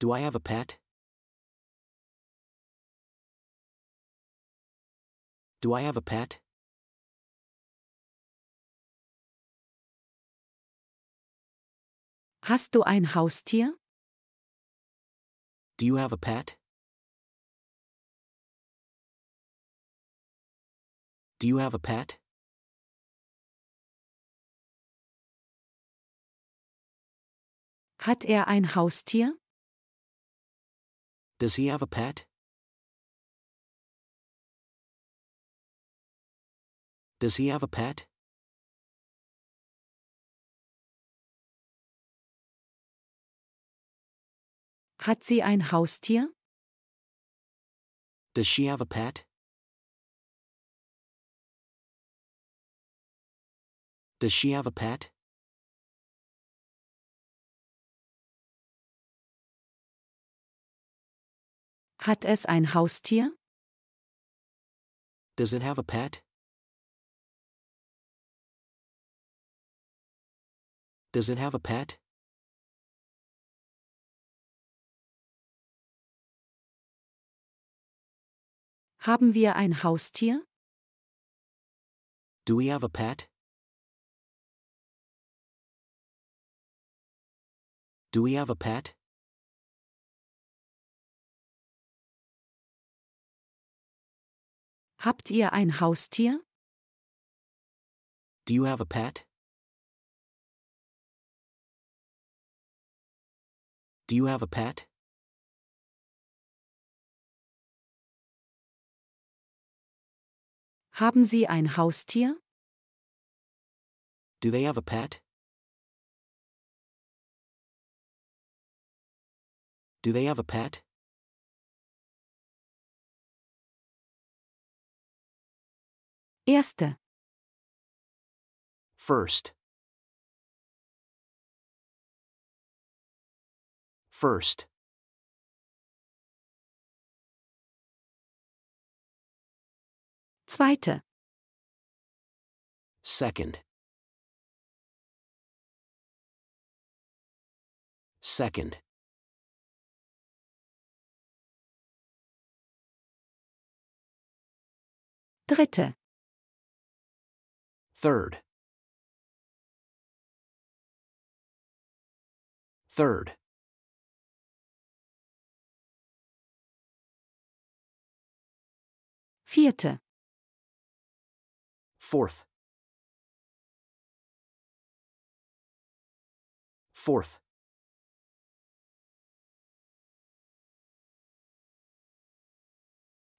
Do I have a pet? Do I have a pet? Hast du ein Haustier? Do you have a pet? Do you have a pet? Hat er ein Haustier? Does he have a pet? Does he have a pet? Hat sie ein Haustier? Does she have a pet? Does she have a pet? Hat es ein Haustier? Does it have a pet? Does it have a pet? Haben wir ein Haustier? Do we have a pet? Do we have a pet? Habt ihr ein Haustier? Do you have a pet? Do you have a pet? Haben Sie ein Haustier? Do they have a pet? Do they have a pet? Erste. First. First. Zweite. Second. Second. Dritte. Third. Third. Vierte. Fourth. Fourth.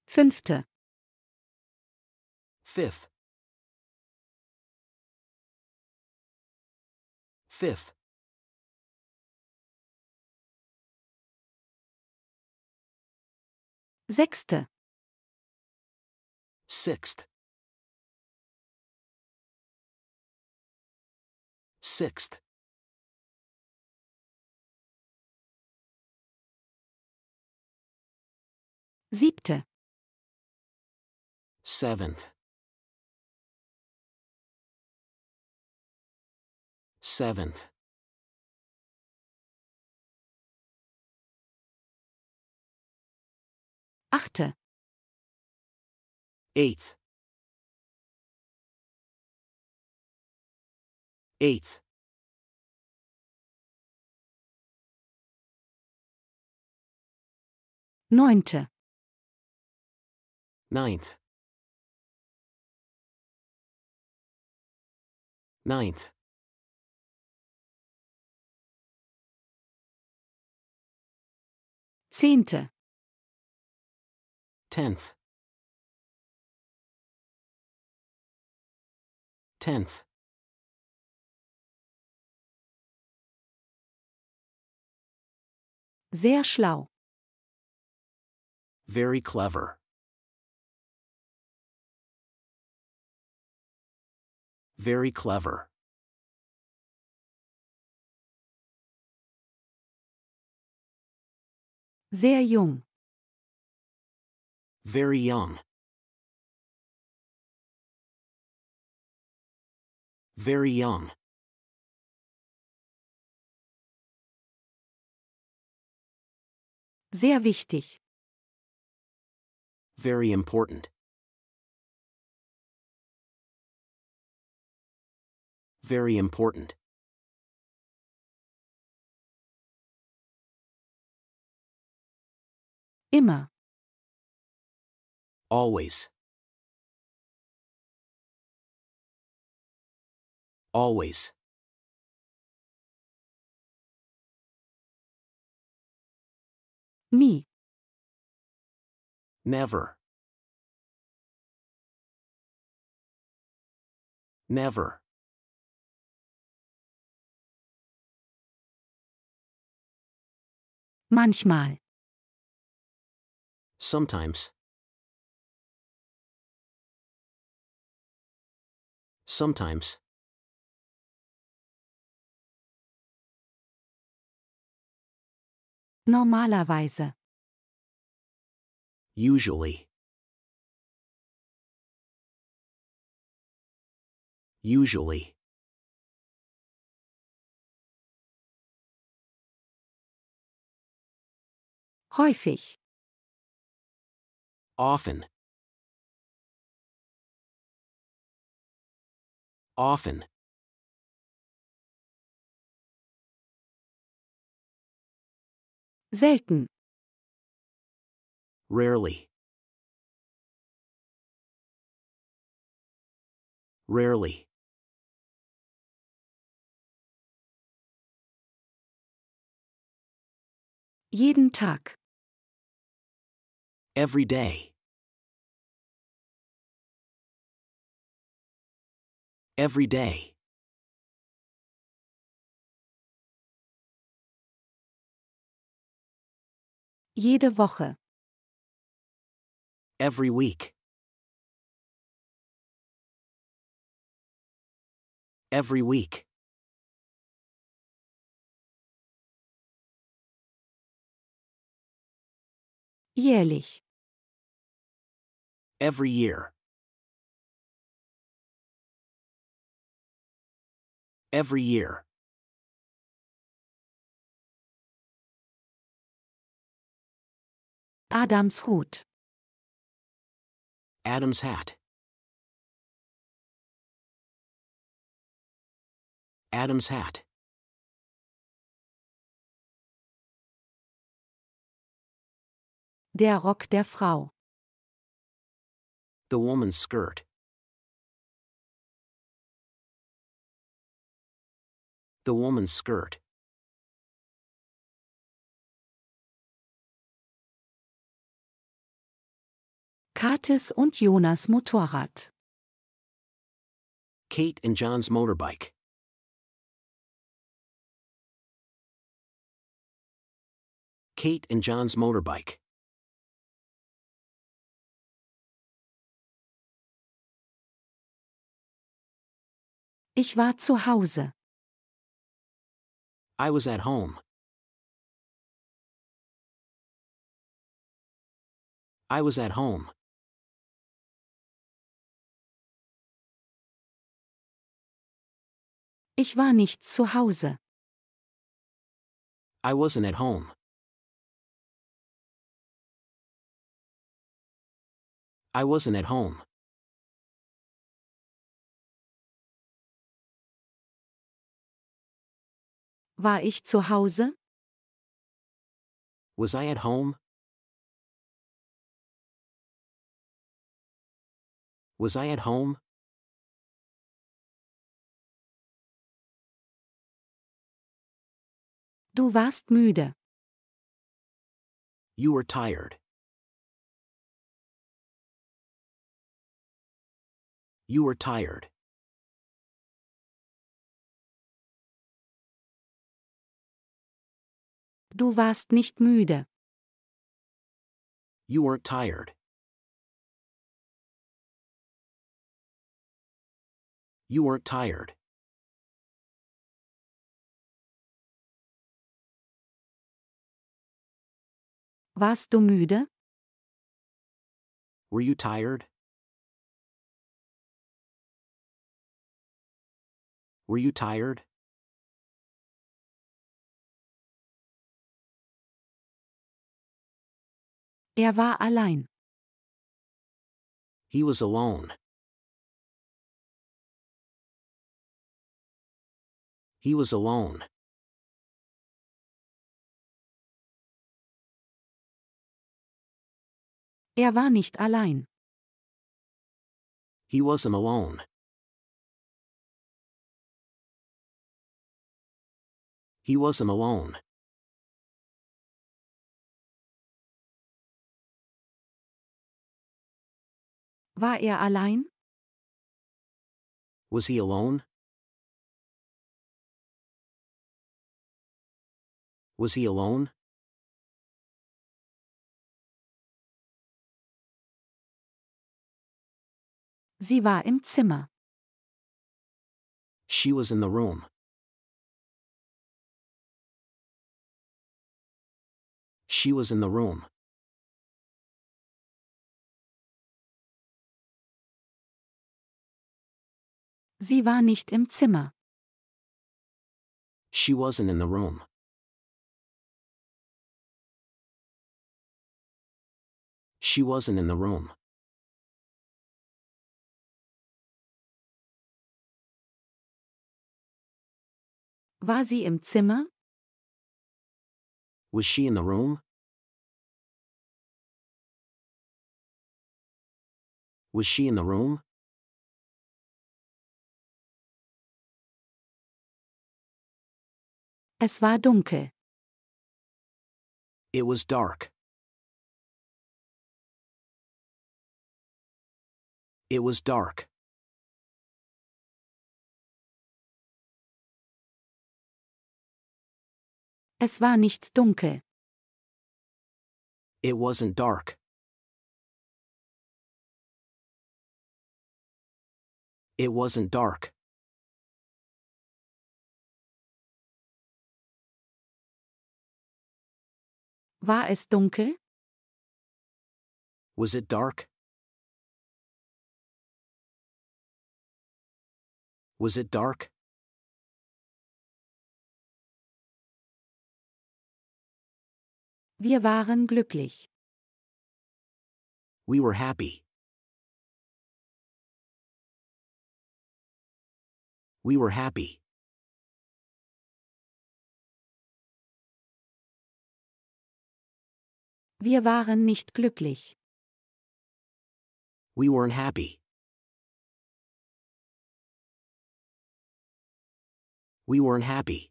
Fünfte. Fifth. Fifth. Sechste. Sixth. Sixth. Siebte. Seventh. Seventh. Achte. Eighth. Eighth. Neunte. Ninth. Ninth. Zehnte. Tenth. Tenth. Sehr schlau. Very clever. Very clever. Sehr jung. Very young. Very young. Sehr wichtig. Very important. Very important. Immer. Always. Always. Nie. Never. Never. Manchmal. Sometimes. Sometimes. Normalerweise. Usually. Usually. Häufig. Often. Often. Selten. Rarely. Rarely. Jeden Tag. Every day. Every day. Jede Woche. Every week. Every week. Jährlich. Every year. Every year. Adams Hut. Adam's hat. Adam's hat. Der Rock der Frau. The woman's skirt. The woman's skirt. Kates und Jonas Motorrad. Kate and John's motorbike. Kate and John's motorbike. Ich war zu Hause. I was at home. I was at home. Ich war nicht zu Hause. I wasn't at home. I wasn't at home. War ich zu Hause? Was I at home? Was I at home? Du warst müde. You were tired. You were tired. Du warst nicht müde. You weren't tired. You weren't tired. Warst du müde? Were you tired? Were you tired? Er war allein. He was alone. He was alone. Er war nicht allein. He wasn't alone. He wasn't alone. War er allein? Was he alone? Was he alone? Sie war im Zimmer. She was in the room. She was in the room. Sie war nicht im Zimmer. She wasn't in the room. She wasn't in the room. War sie im Zimmer? Was she in the room? Was she in the room? Es war dunkel. It was dark. It was dark. Es war nicht dunkel. It wasn't dark. It wasn't dark. War es dunkel? Was it dark? Was it dark? Wir waren glücklich. We were happy. We were happy. Wir waren nicht glücklich. We weren't happy. We weren't happy.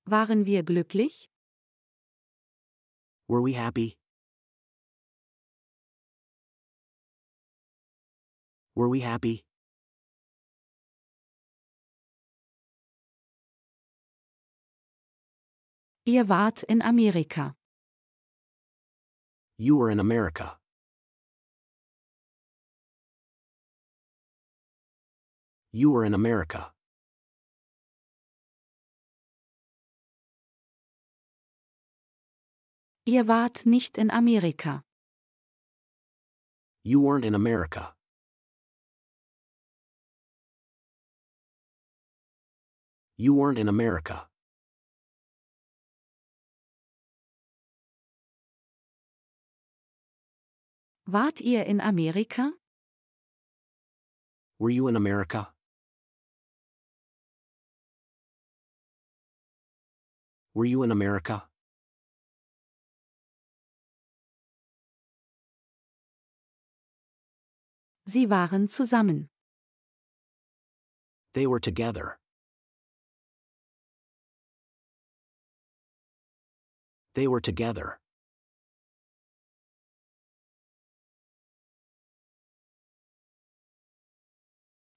Waren wir glücklich? Were we happy? Were we happy? Ihr wart in Amerika. You were in America. You were in America. Ihr wart nicht in Amerika. You weren't in America. You weren't in America. Wart ihr in Amerika? Were you in America? Were you in America? Sie waren zusammen. They were together. They were together.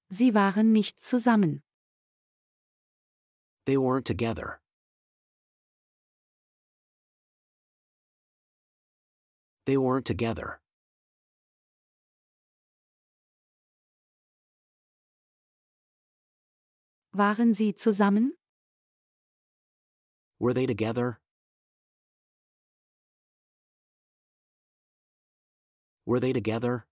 Sie waren nicht zusammen. They weren't together. They weren't together. Waren sie zusammen? Were they together? Were they together?